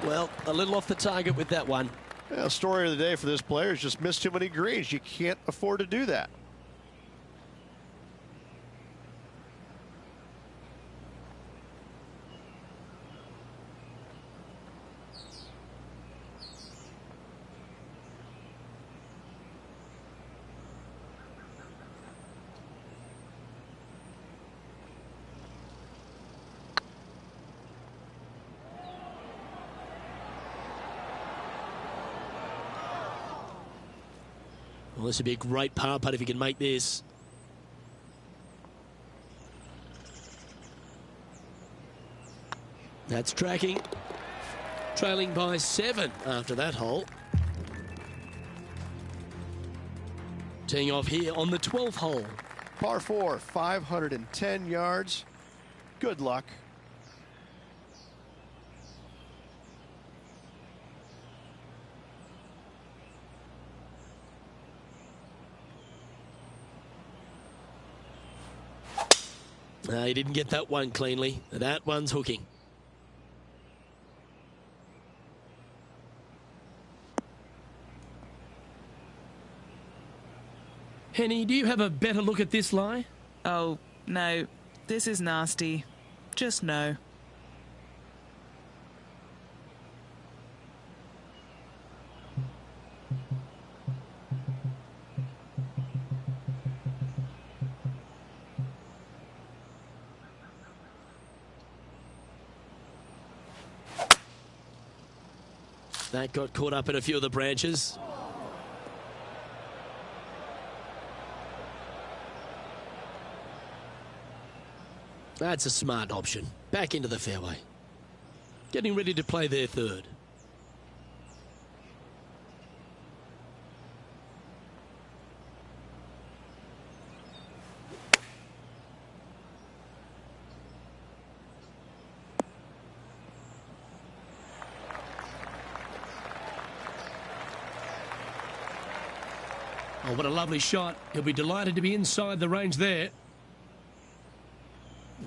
Well, a little off the target with that one.
Yeah, story of the day for this player is just missed too many greens. You can't afford to do that.
Well, this would be a great par putt if he can make this. That's tracking. Trailing by 7 after that hole. Teeing off here on the 12th hole.
Par 4, 510 yards. Good luck.
He didn't get that one cleanly. That one's hooking. Henny, do you have a better look at this lie?
Oh, no. This is nasty. Just no.
That got caught up in a few of the branches. That's a smart option. Back into the fairway. Getting ready to play their 3rd. Oh, what a lovely shot. He'll be delighted to be inside the range there.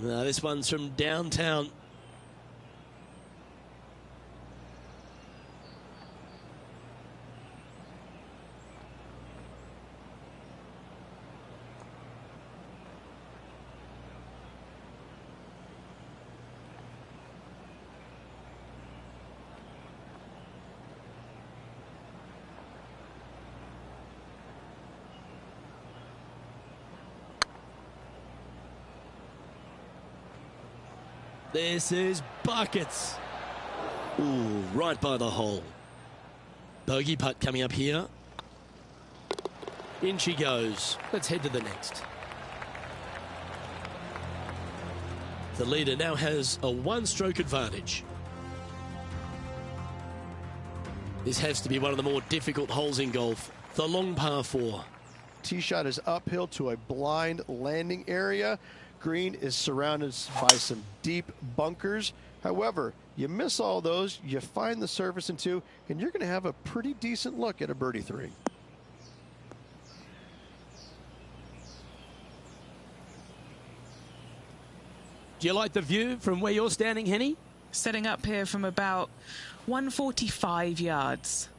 No, this one's from downtown. This is buckets. Ooh, right by the hole. Bogey putt coming up here. In she goes. Let's head to the next. The leader now has a one-stroke advantage. This has to be one of the more difficult holes in golf. The long par 4.
Tee shot is uphill to a blind landing area. Green is surrounded by some deep bunkers. However, you miss all those, you find the surface in 2, and you're going to have a pretty decent look at a birdie 3.
Do you like the view from where you're standing, Henny?
Setting up here from about 145 yards.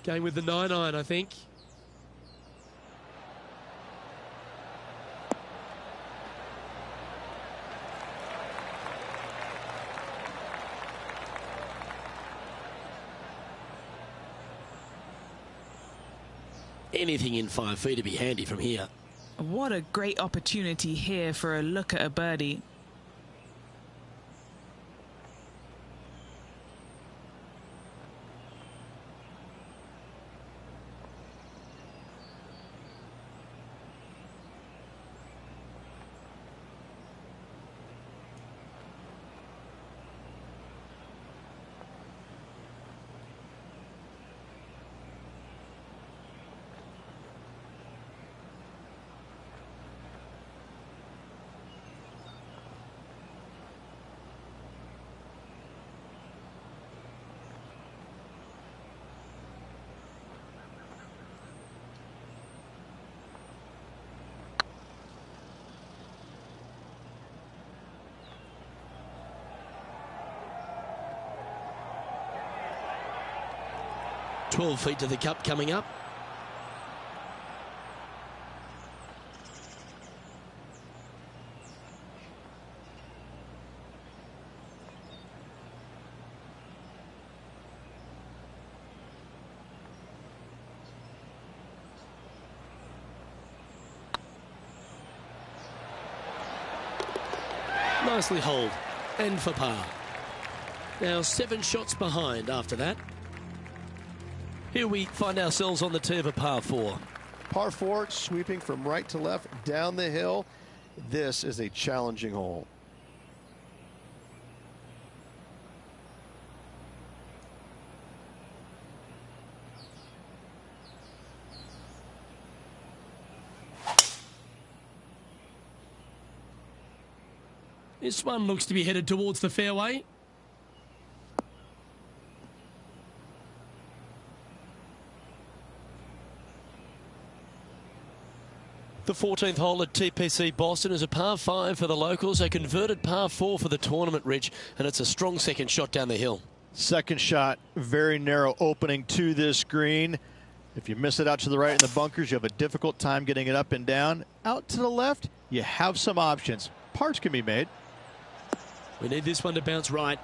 Going with the 9-iron, I think. Anything in 5 feet to be handy from here.
What a great opportunity here for a look at a birdie.
"12 feet to the cup coming up. Nicely holed and for par. Now 7 shots behind after that. Here we find ourselves on the tee of a par 4.
Par 4, sweeping from right to left down the hill. This is a challenging hole.
This one looks to be headed towards the fairway. The 14th hole at TPC Boston is a par 5 for the locals, a converted par 4 for the tournament, Rich, and it's a strong second shot down the hill.
Second shot, very narrow opening to this green. If you miss it out to the right in the bunkers, you have a difficult time getting it up and down. Out to the left, you have some options. Parts can be made.
We need this one to bounce right.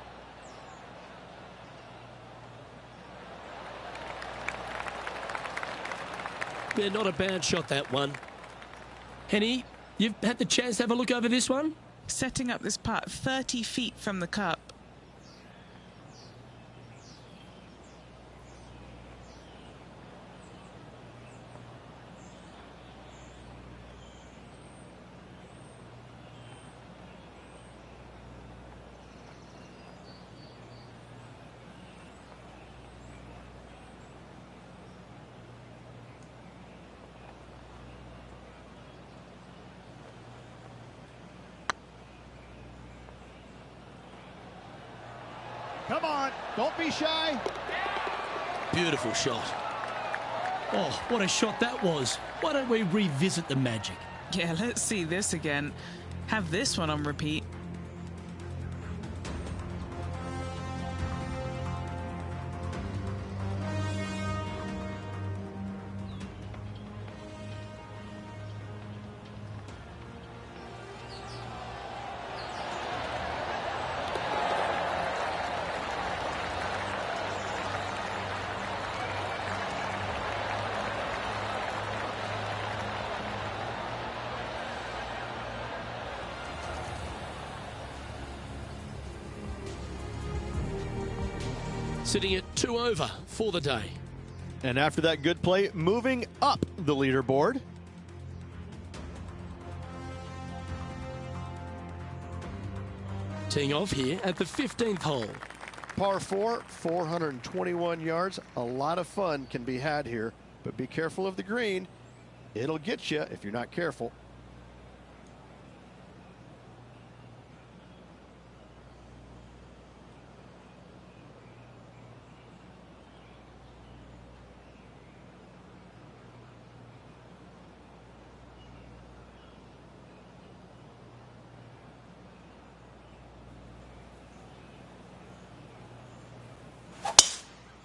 Yeah, not a bad shot, that one. Henny, you've had the chance to have a look over this one?
Setting up this putt 30 feet from the cup.
Come on, don't be shy.
Beautiful shot.
Oh, what a shot that was. Why don't we revisit the magic?
Yeah, let's see this again. Have this one on repeat.
Sitting at 2 over for the day.
And after that good play, moving up the leaderboard.
Teeing off here at the 15th hole.
Par 4, 421 yards. A lot of fun can be had here, but be careful of the green. It'll get you if you're not careful.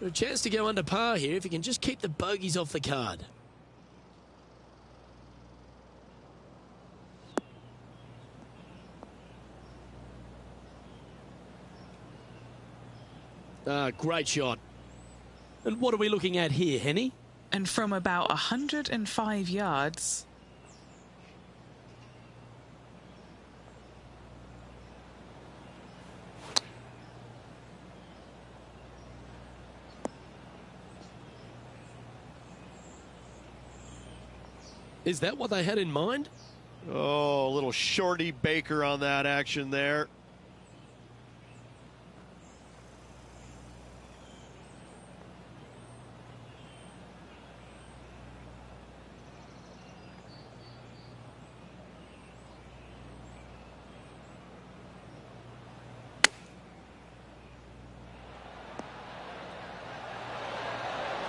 A chance to go under par here if you can just keep the bogeys off the card. Great shot. And what are we looking at here, Henny?
And from about 105 yards.
Is that what they had in mind?
Oh, a little shorty Baker on that action there.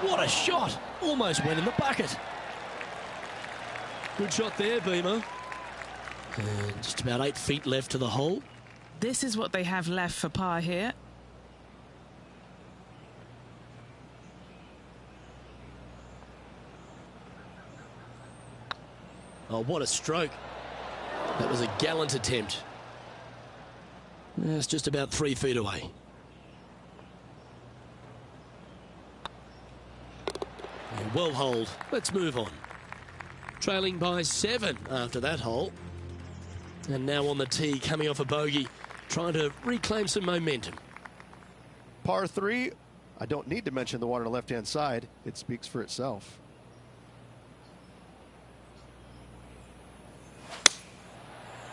What a shot! Almost went in the bucket. Good shot there, Beamer. And just about 8 feet left to the hole.
This is what they have left for par here.
Oh, what a stroke. That was a gallant attempt. It's just about 3 feet away. Yeah, well holed. Let's move on. Trailing by 7 after that hole. And now on the tee, coming off a bogey, trying to reclaim some momentum.
Par 3, I don't need to mention the one on the left-hand side. It speaks for itself.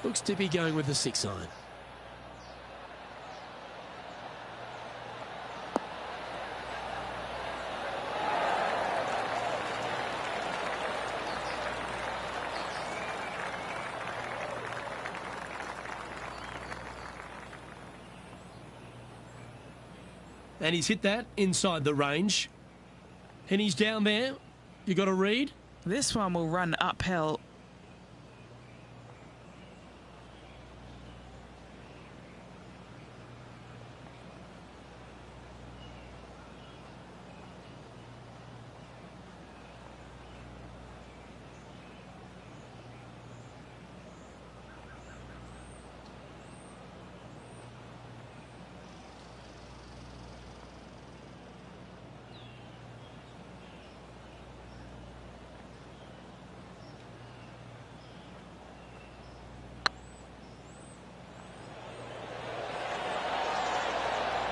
Looks to be going with the 6 iron. And he's hit that inside the range. And he's down there. You got to read.
This one will run uphill.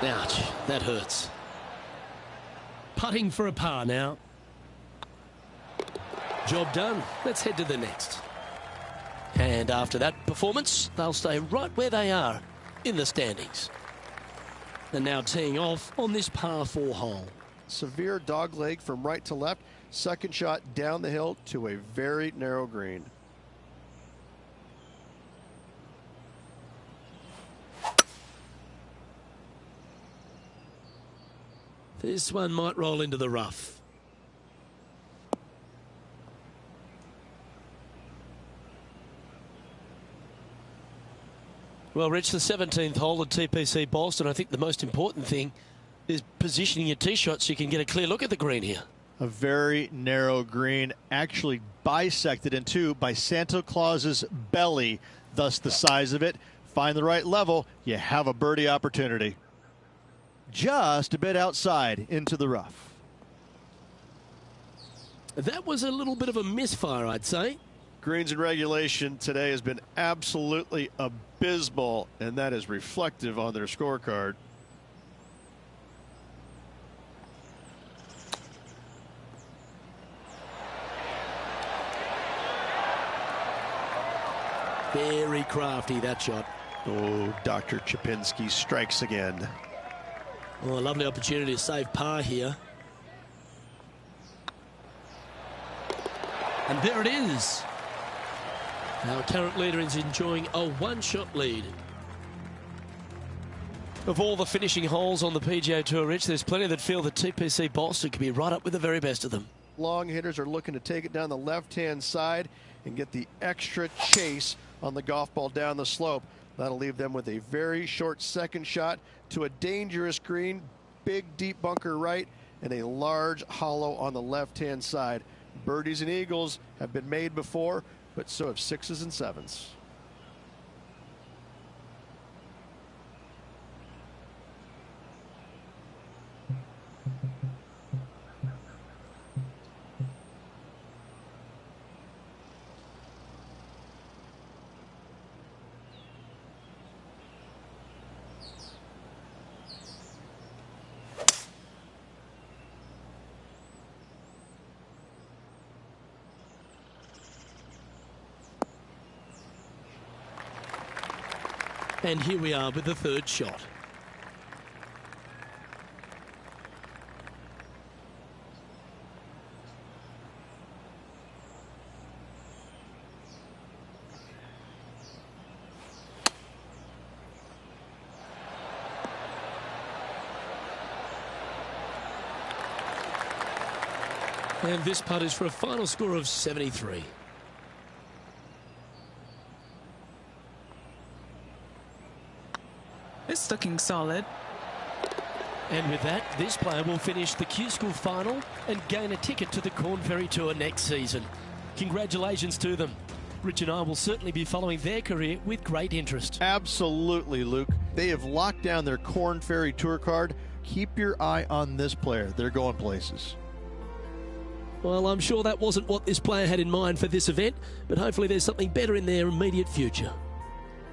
Ouch, that hurts. Putting for a par now. Job done. Let's head to the next. And after that performance, they'll stay right where they are in the standings. And now teeing off on this par 4 hole.
Severe dogleg from right to left. Second shot down the hill to a very narrow green.
This one might roll into the rough. Well, Rich, the 17th hole at TPC Boston, I think the most important thing is positioning your tee shot so you can get a clear look at the green here.
A very narrow green, actually bisected in two by Santa Claus's belly, thus the size of it. Find the right level, you have a birdie opportunity. Just a bit outside into the rough.
That was a little bit of a misfire, I'd say.
Greens in regulation today has been absolutely abysmal, and that is reflective on their scorecard.
Very crafty, that shot.
Oh, Dr. Chapinski strikes again.
Oh, a lovely opportunity to save par here. And there it is. Our current leader is enjoying a one-shot lead. Of all the finishing holes on the PGA Tour, Rich, there's plenty that feel that TPC Boston could be right up with the very best of them.
Long hitters are looking to take it down the left-hand side and get the extra chase on the golf ball down the slope. That'll leave them with a very short second shot to a dangerous green, big deep bunker right, and a large hollow on the left-hand side. Birdies and eagles have been made before, but so have sixes and sevens.
And here we are with the third shot. And this putt is for a final score of 73.
It's looking solid.
And with that, this player will finish the Q School final and gain a ticket to the Corn Ferry Tour next season. Congratulations to them. Rich and I will certainly be following their career with great interest.
Absolutely, Luke. They have locked down their Corn Ferry Tour card. Keep your eye on this player. They're going places.
Well, I'm sure that wasn't what this player had in mind for this event, but hopefully there's something better in their immediate future.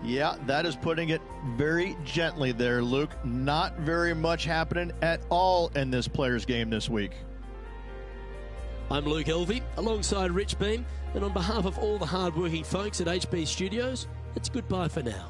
Yeah, that is putting it very gently there, Luke. Not very much happening at all in this player's game this week.
I'm Luke Elvey, alongside Rich Beam, and on behalf of all the hard-working folks at HB Studios, it's goodbye for now.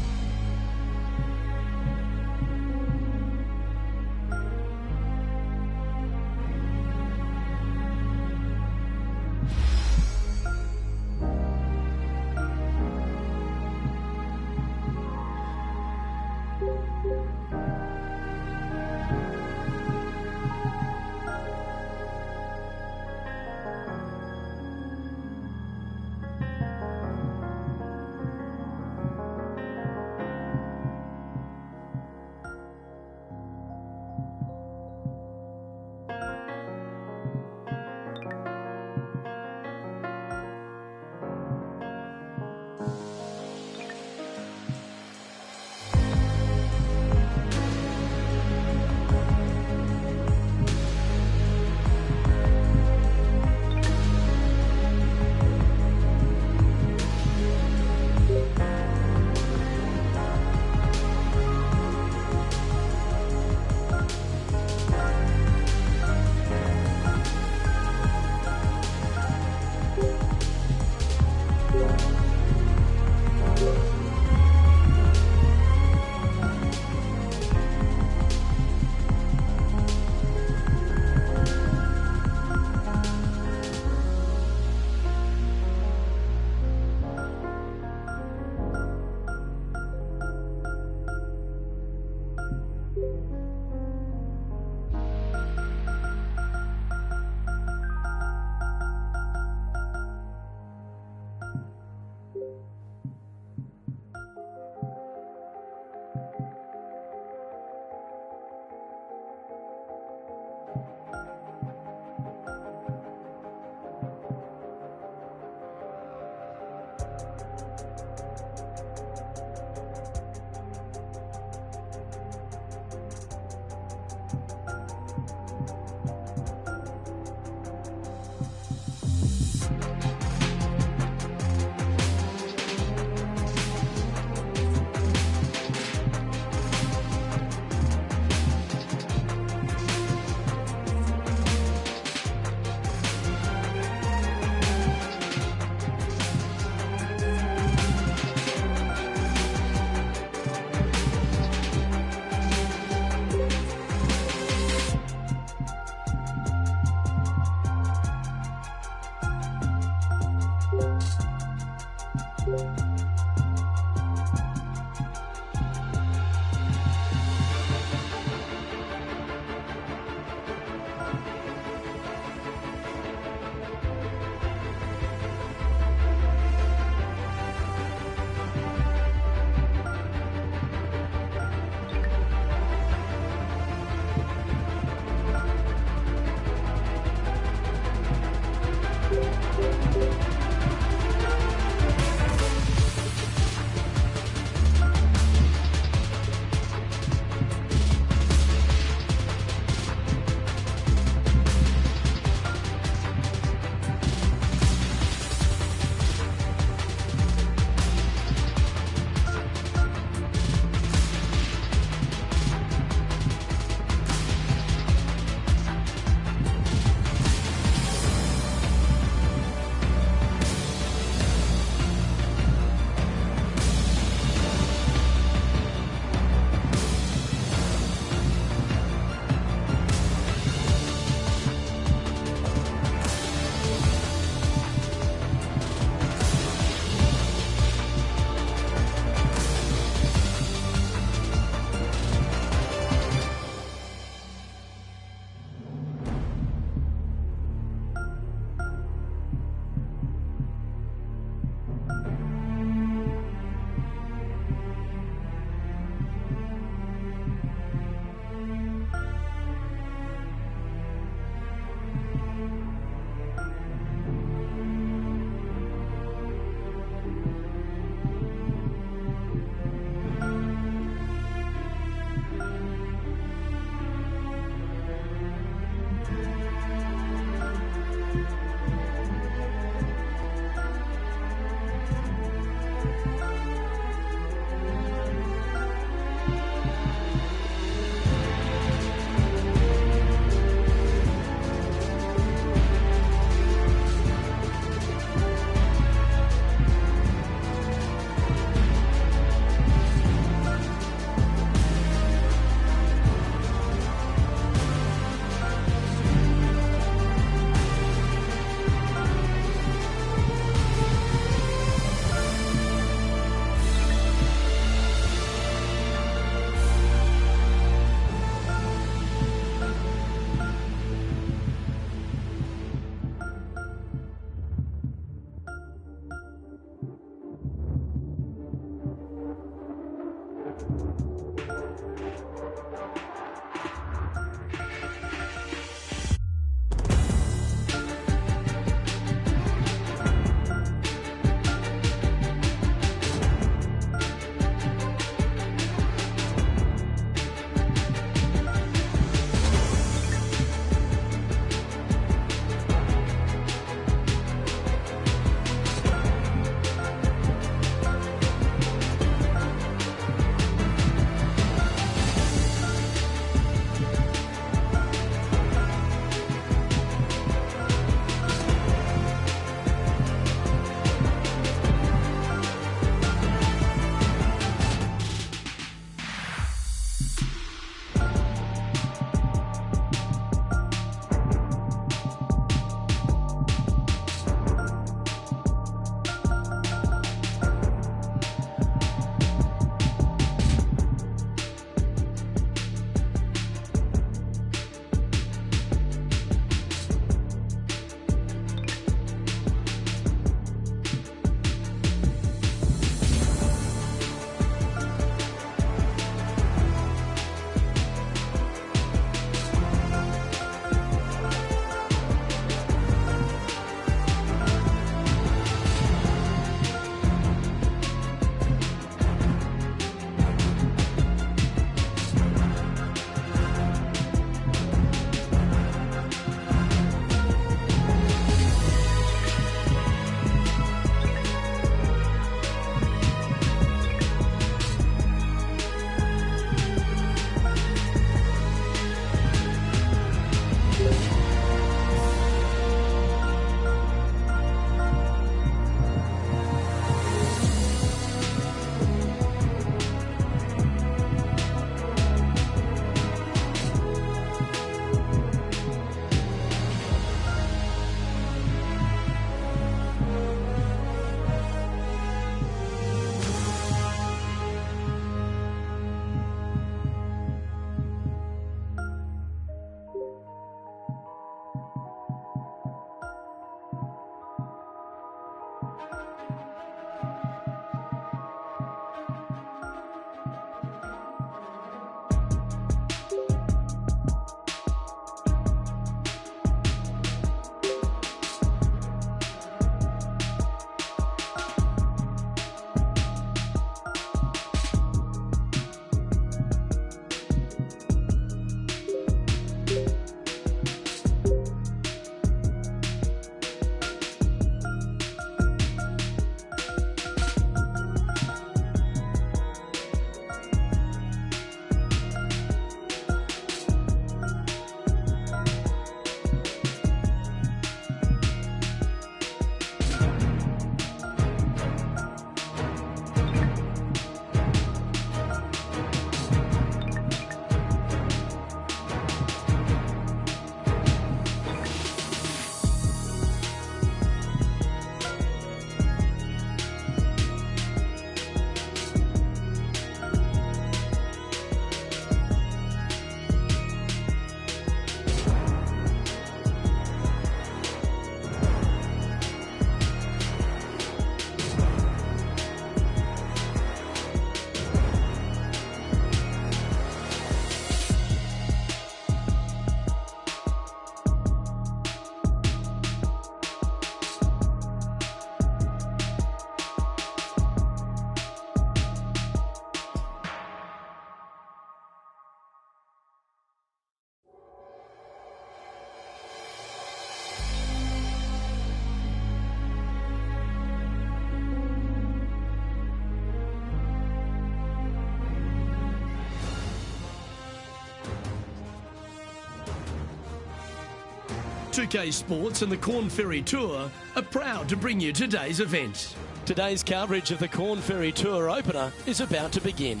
2K Sports and the Corn Ferry Tour are proud to bring you today's event.
Today's coverage of the Corn Ferry Tour opener is about to begin.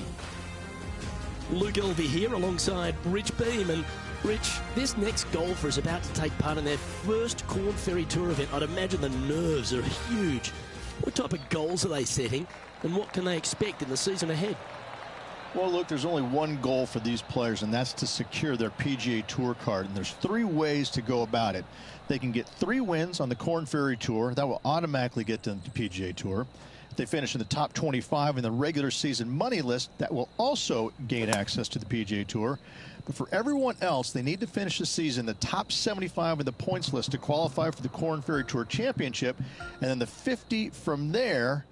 Luke Elvey here alongside Rich Beam. And Rich, this next golfer is about to take part in their first Corn Ferry Tour event. I'd imagine the nerves are huge. What type of goals are they setting, and what can they expect in the season ahead?
Well, look, there's only one goal for these players, and that's to secure their PGA Tour card. And there's 3 ways to go about it. They can get 3 wins on the Corn Ferry Tour. That will automatically get them to the PGA Tour. If they finish in the top 25 in the regular season money list, that will also gain access to the PGA Tour. But for everyone else, they need to finish the season in the top 75 in the points list to qualify for the Korn Ferry Tour Championship, and then the 50 from there.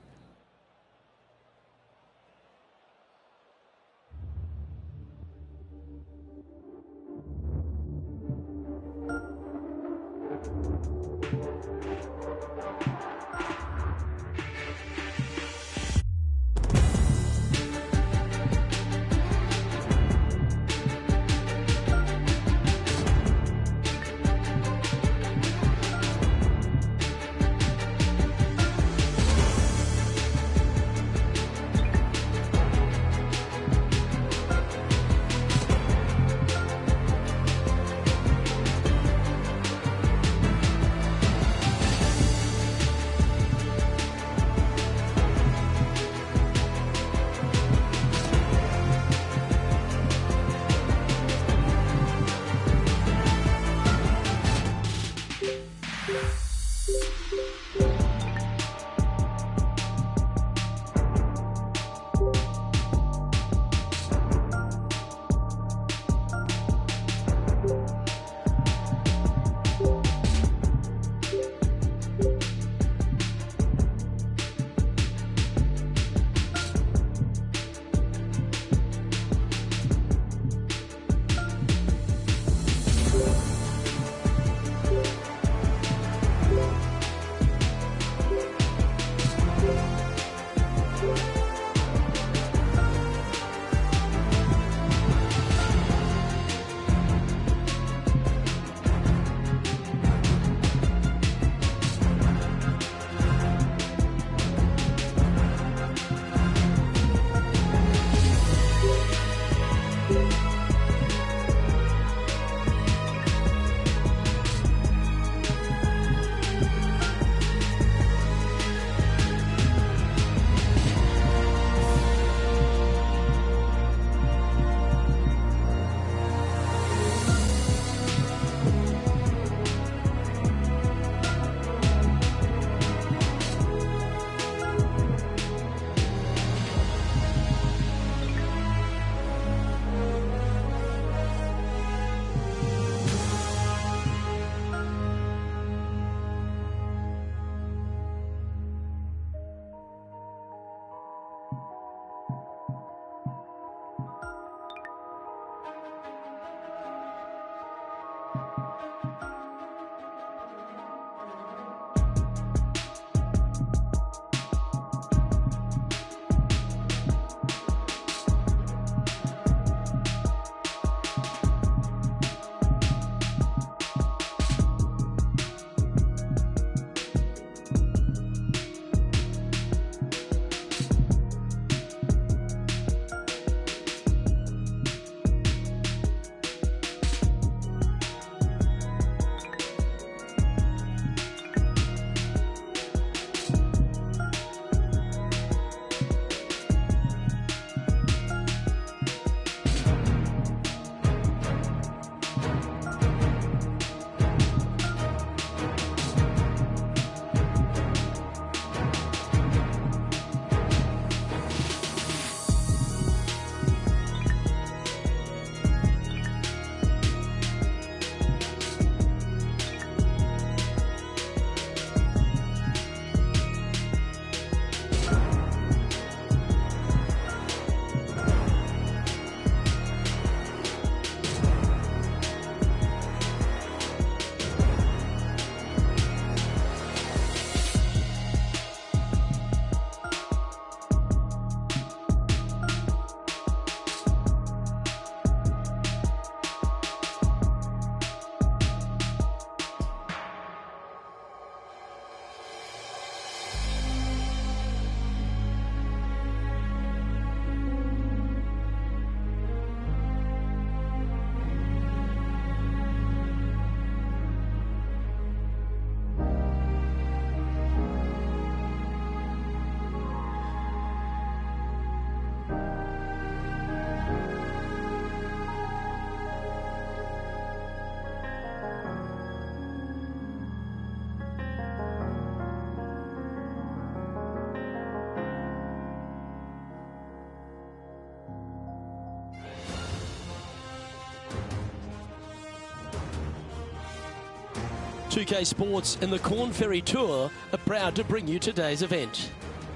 2K Sports and the Corn Ferry Tour are proud to bring you today's event.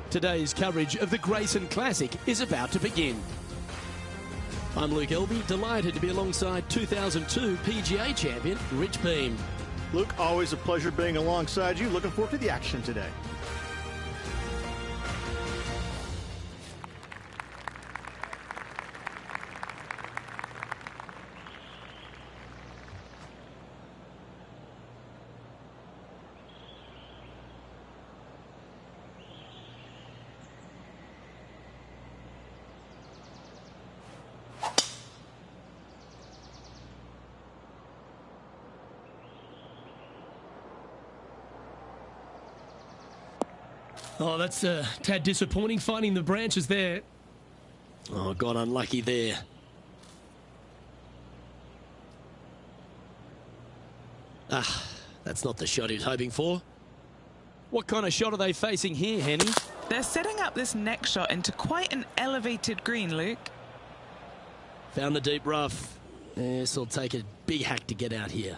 Today's coverage of the Grayson Classic is about to begin. I'm Luke Elby, delighted to be alongside 2002 PGA champion Rich Beem.
Luke, always a pleasure being alongside you. Looking forward to the action today.
Oh, that's a tad disappointing, finding the branches there.
Oh, got unlucky there. That's not the shot he was hoping for. What kind of shot are they facing here, Henny?
They're setting up this next shot into quite an elevated green, Luke.
Found the deep rough. This will take a big hack to get out here.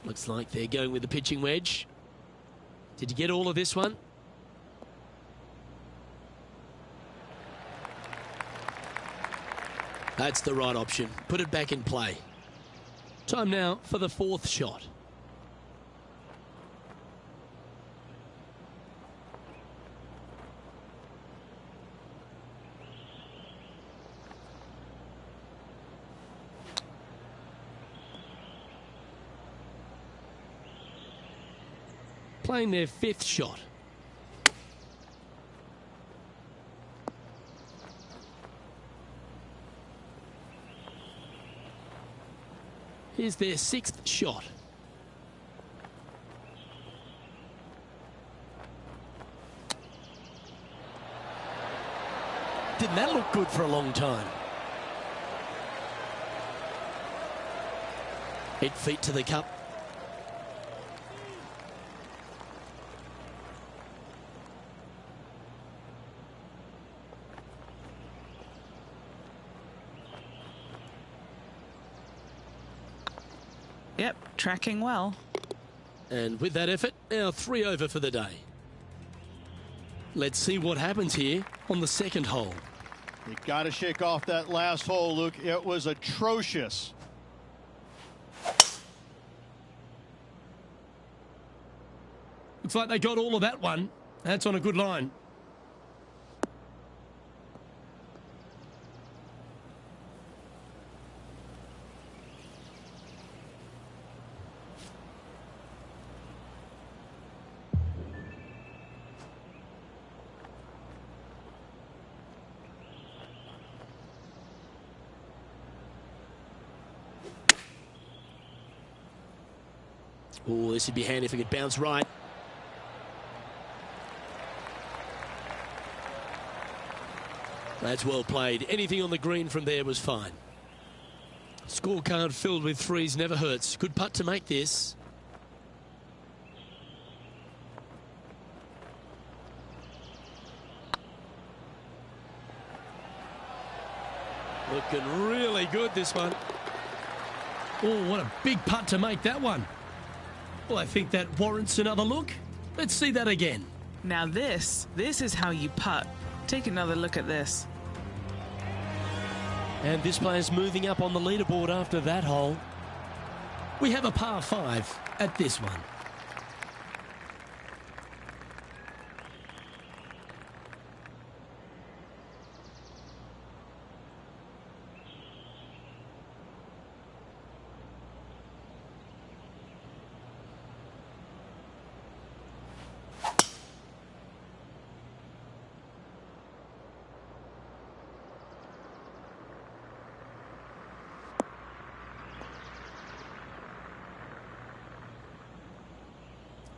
Looks like they're going with the pitching wedge. Did you get all of this one? That's the right option. Put it back in play. Time now for the fourth shot. Playing their fifth shot. Here's their sixth shot. Didn't that look good for a long time? 8 feet to the cup.
Yep, tracking well.
And with that effort, now 3 over for the day. Let's see what happens here on the second hole.
You got to shake off that last hole, Luke. It was atrocious.
Looks like they got all of that one. That's on a good line.
Oh, this would be handy if it could bounce right. That's well played. Anything on the green from there was fine. Scorecard filled with threes never hurts. Good putt to make this. Looking really good, this one.
Oh, what a big putt to make that one. Well, I think that warrants another look. Let's see that again.
Now this is how you putt. Take another look at this.
And this player's moving up on the leaderboard after that hole.
We have a par 5 at this one.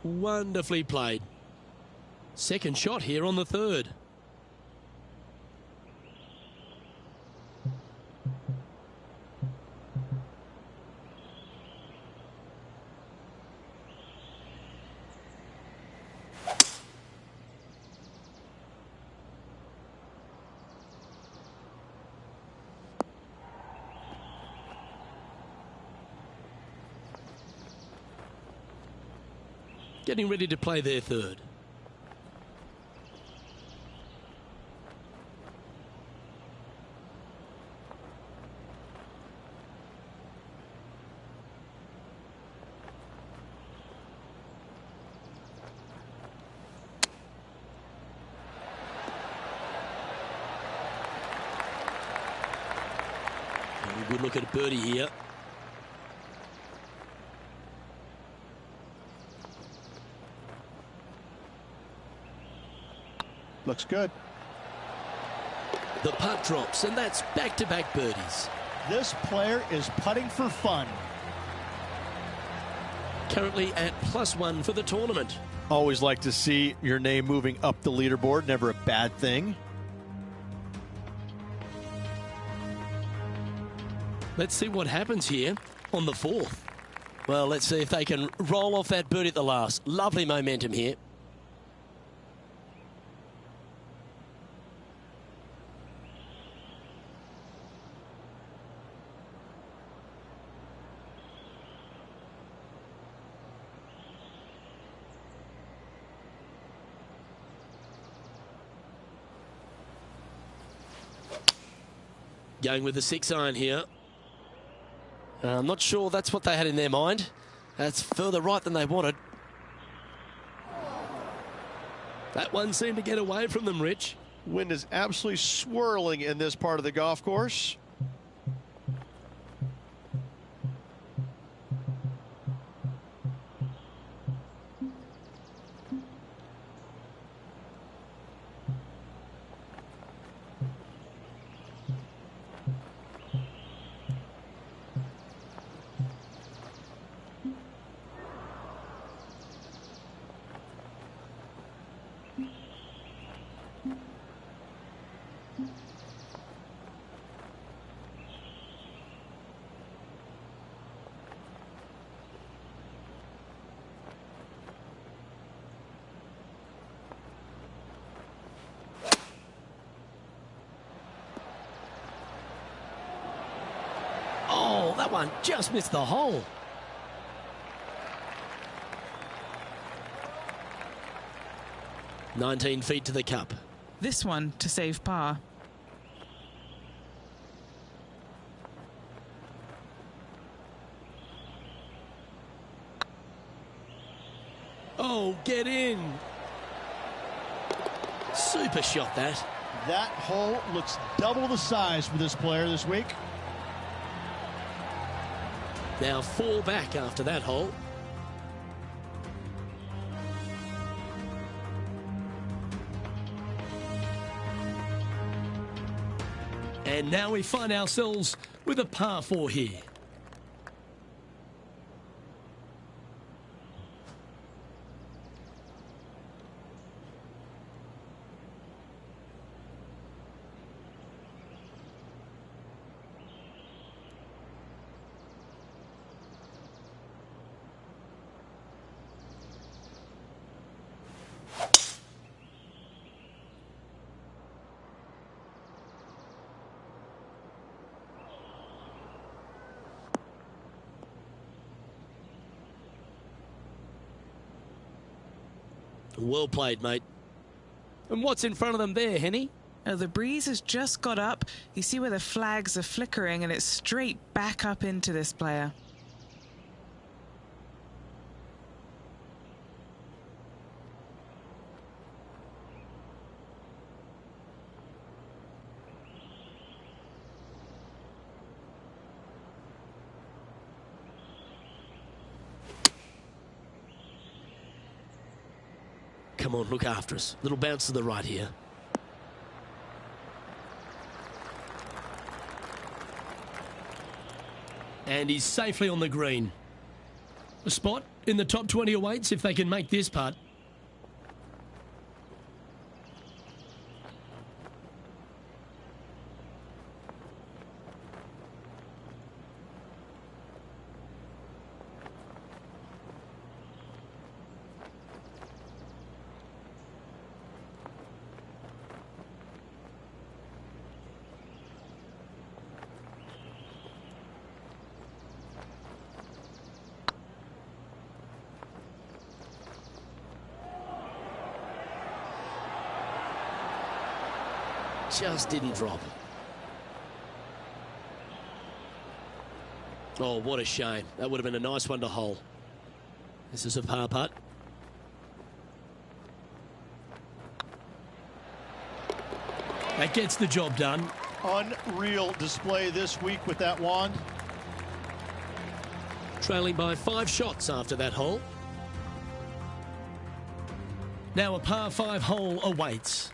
Wonderfully played. Second shot here on the third. getting ready to play their third. Good look at a birdie here.
Looks good.
The putt drops, and that's back-to-back birdies.
This player is putting for fun.
Currently at +1 for the tournament.
Always like to see your name moving up the leaderboard. Never a bad thing.
Let's see what happens here on the fourth. Well, let's see if they can roll off that birdie at the last. Lovely momentum here. Going with the 6-iron here. I'm not sure that's what they had in their mind. That's further right than they wanted. That one seemed to get away from them, Rich.
Wind is absolutely swirling in this part of the golf course.
Oh, that one just missed the hole. "19 feet to the cup."
This one to save par.
Oh, get in. Super shot, that.
That hole looks double the size for this player this week.
Now 4 back after that hole. And now we find ourselves with a par 4 here. Well played, mate. And what's in front of them there, Henny?
Oh, the breeze has just got up. You see where the flags are flickering, and it's straight back up into this player.
Come on, look after us. Little bounce to the right here. And he's safely on the green. A spot in the top 20 awaits if they can make this putt. just didn't drop. Oh, what a shame. That would have been a nice one to hole. This is a par putt.
That gets the job done.
Unreal display this week with that wand.
Trailing by 5 shots after that hole.
Now a par 5 hole awaits.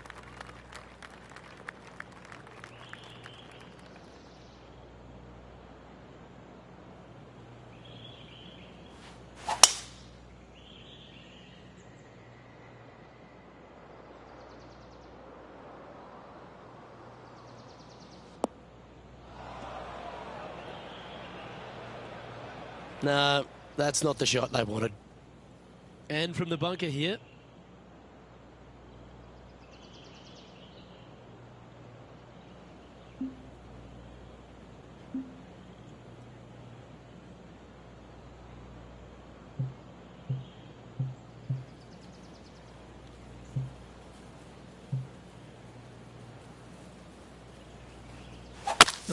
No, that's not the shot they wanted. And from the bunker here.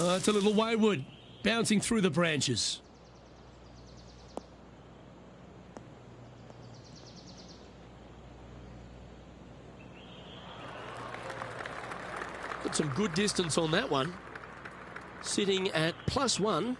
Oh, it's a little wayward, bouncing through the branches.
Got some good distance on that one. Sitting at +1.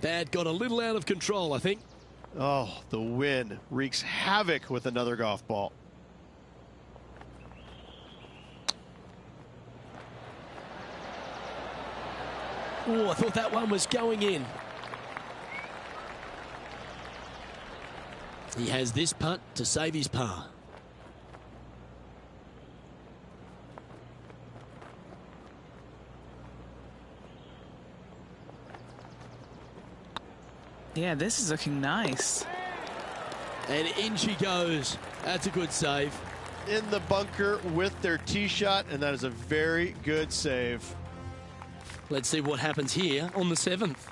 That got a little out of control, I think.
Oh, the wind wreaks havoc with another golf ball.
Oh, I thought that one was going in. He has this putt to save his par.
Yeah, this is looking nice.
And in she goes. That's a good save.
In the bunker with their tee shot, and that is a very good save.
Let's see what happens here on the 7th.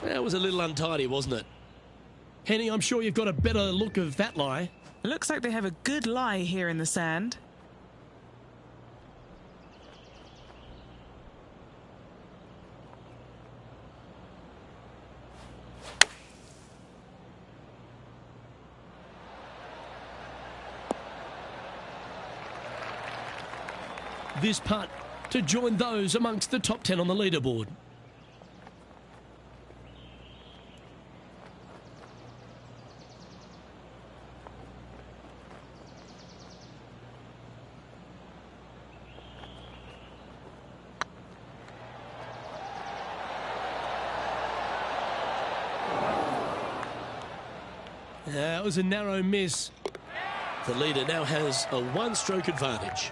That was a little untidy, wasn't it?
Henny, I'm sure you've got a better look of that lie.
It looks like they have a good lie here in the sand.
This putt to join those amongst the top 10 on the leaderboard. That was a narrow miss.
The leader now has a 1-stroke advantage.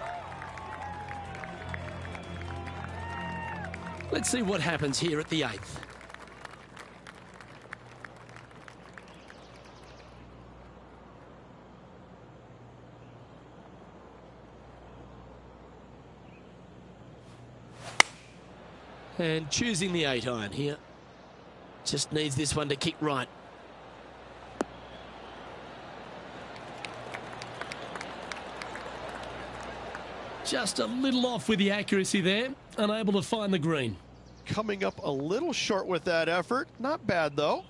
Let's see what happens here at the 8th. And choosing the 8-iron here. Just needs this one to kick right.
Just a little off with the accuracy there. Unable to find the green.
Coming up a little short with that effort. Not bad, though.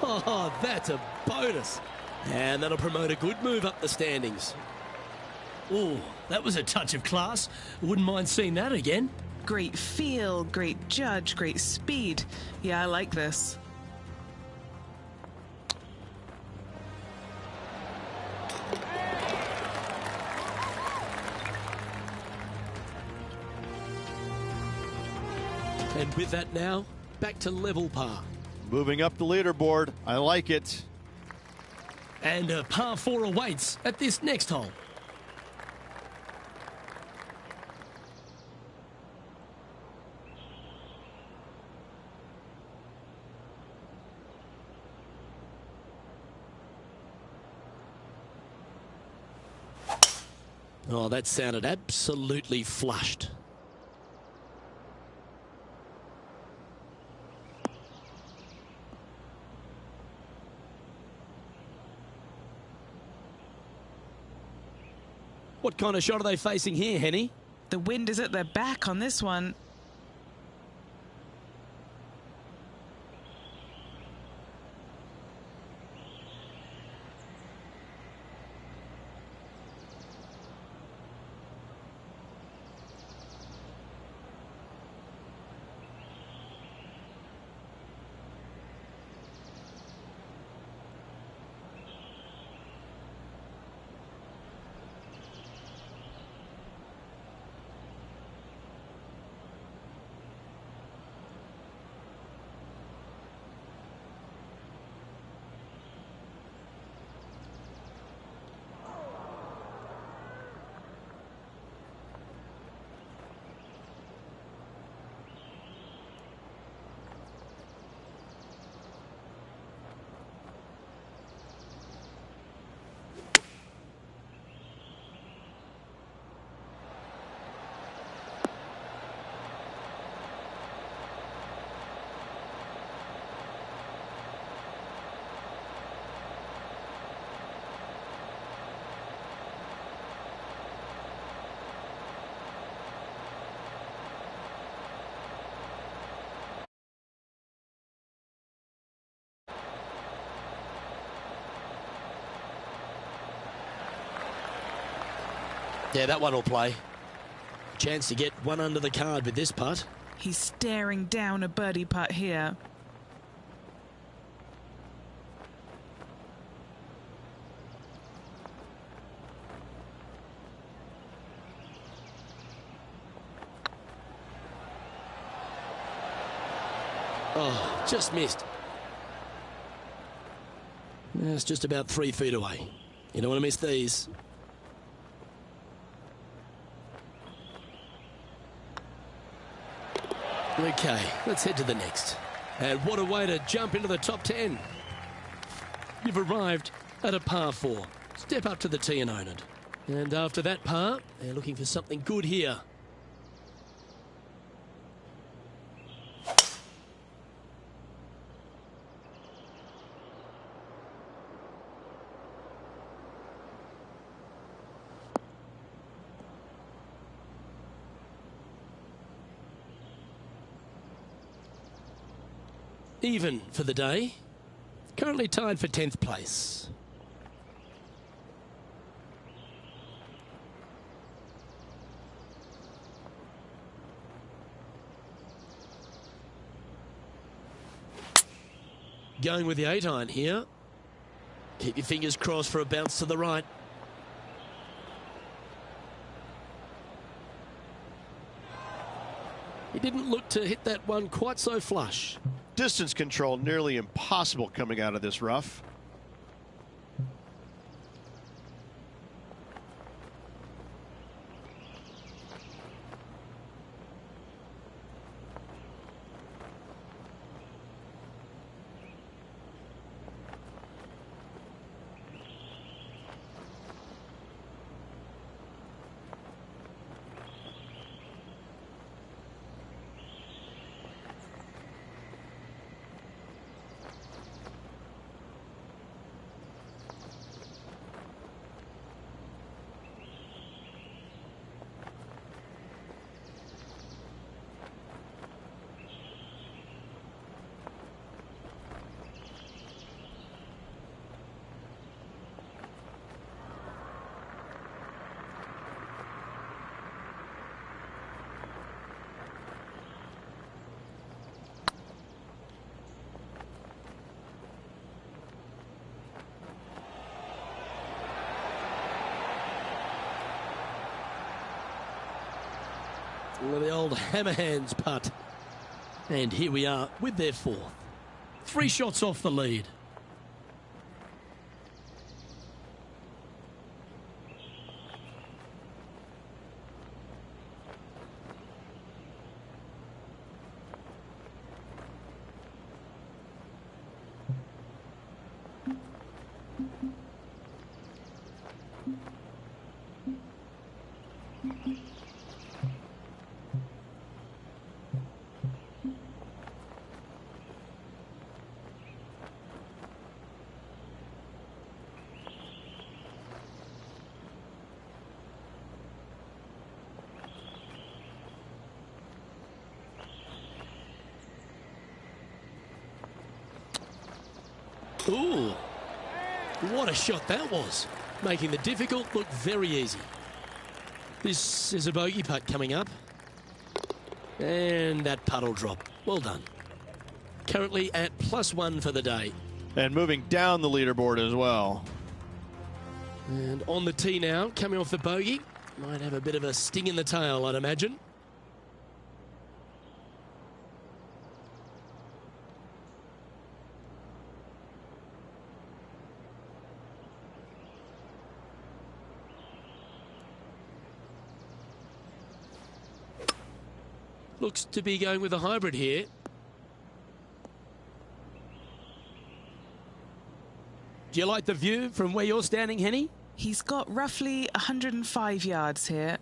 Oh, that's a bonus. And that'll promote a good move up the standings.
Oh, that was a touch of class. Wouldn't mind seeing that again.
Great feel, great judge, great speed. Yeah, I like this.
And with that now, back to level par.
Moving up the leaderboard. I like it.
And a par 4 awaits at this next hole.
Oh, that sounded absolutely flushed. What kind of shot are they facing here, Henny?
The wind is at their back on this one.
Yeah, that one will play. Chance to get one under the card with this putt.
He's staring down a birdie putt here.
Oh, just missed. It's just about 3 feet away. You don't want to miss these. Okay, let's head to the next. And what a way to jump into the top 10. You've arrived at a par 4. Step up to the tee and own it. And after that par, they're looking for something good here. Even for the day. Currently tied for 10th place. Going with the 8-iron here. Keep your fingers crossed for a bounce to the right. He didn't look to hit that one quite so flush.
Distance control nearly impossible coming out of this rough.
Well, the old hammer hands putt. And here we are with their fourth.
3 shots off the lead.
Ooh, what a shot that was, making the difficult look very easy. This is a bogey putt coming up. And that putt will drop. Well done. Currently at +1 for the day.
And moving down the leaderboard as well.
And on the tee now, coming off the bogey. Might have a bit of a sting in the tail, I'd imagine. Looks to be going with a hybrid here. Do you like the view from where you're standing, Henny?
He's got roughly 105 yards here.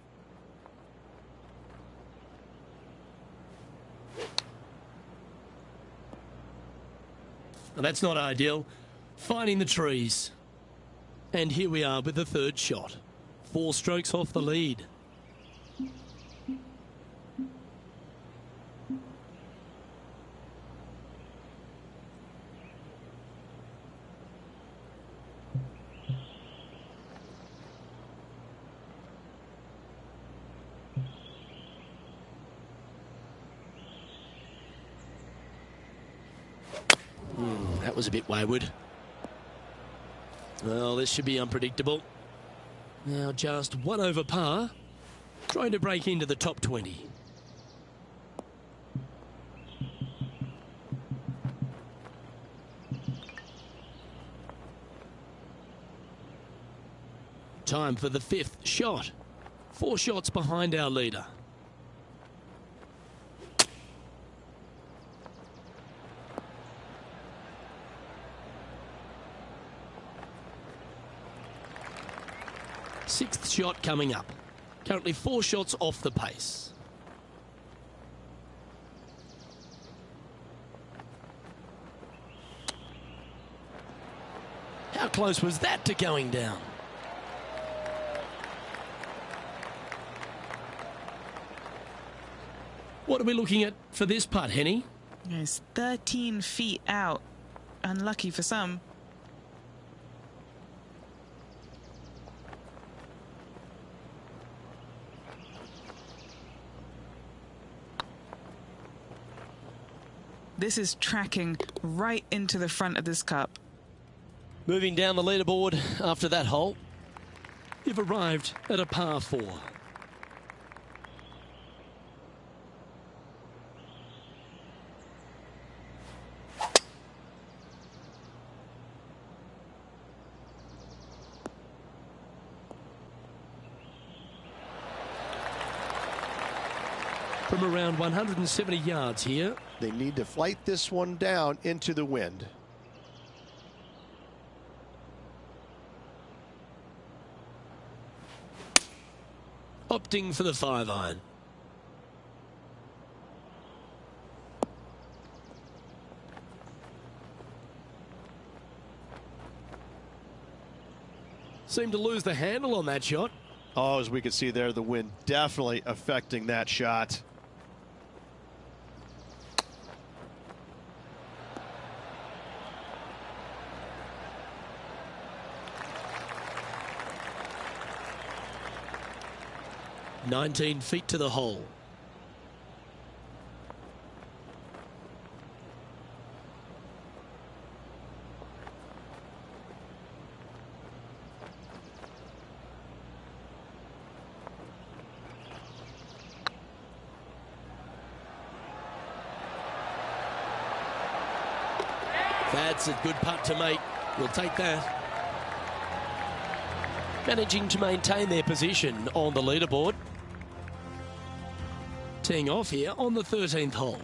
Well, that's not ideal. Finding the trees. And here we are with the third shot. 4 strokes off the lead. That was a bit wayward. Well, this should be unpredictable. Now just 1 over par. Trying to break into the top 20. Time for the 5th shot. 4 shots behind our leader. Sixth shot coming up. Currently 4 shots off the pace. How close was that to going down? What are we looking at for this putt, Henny?
It's 13 feet out. Unlucky for some. This is tracking right into the front of this cup.
Moving down the leaderboard after that hole, you've arrived at a par 4. From around 170 yards here.
They need to flight this one down into the wind.
Opting for the 5-iron. Seemed to lose the handle on that shot.
Oh, as we can see there, the wind definitely affecting that shot.
"19 feet to the hole. That's a good putt to make. We'll take that. Managing to maintain their position on the leaderboard. Teeing off here on the 13th hole.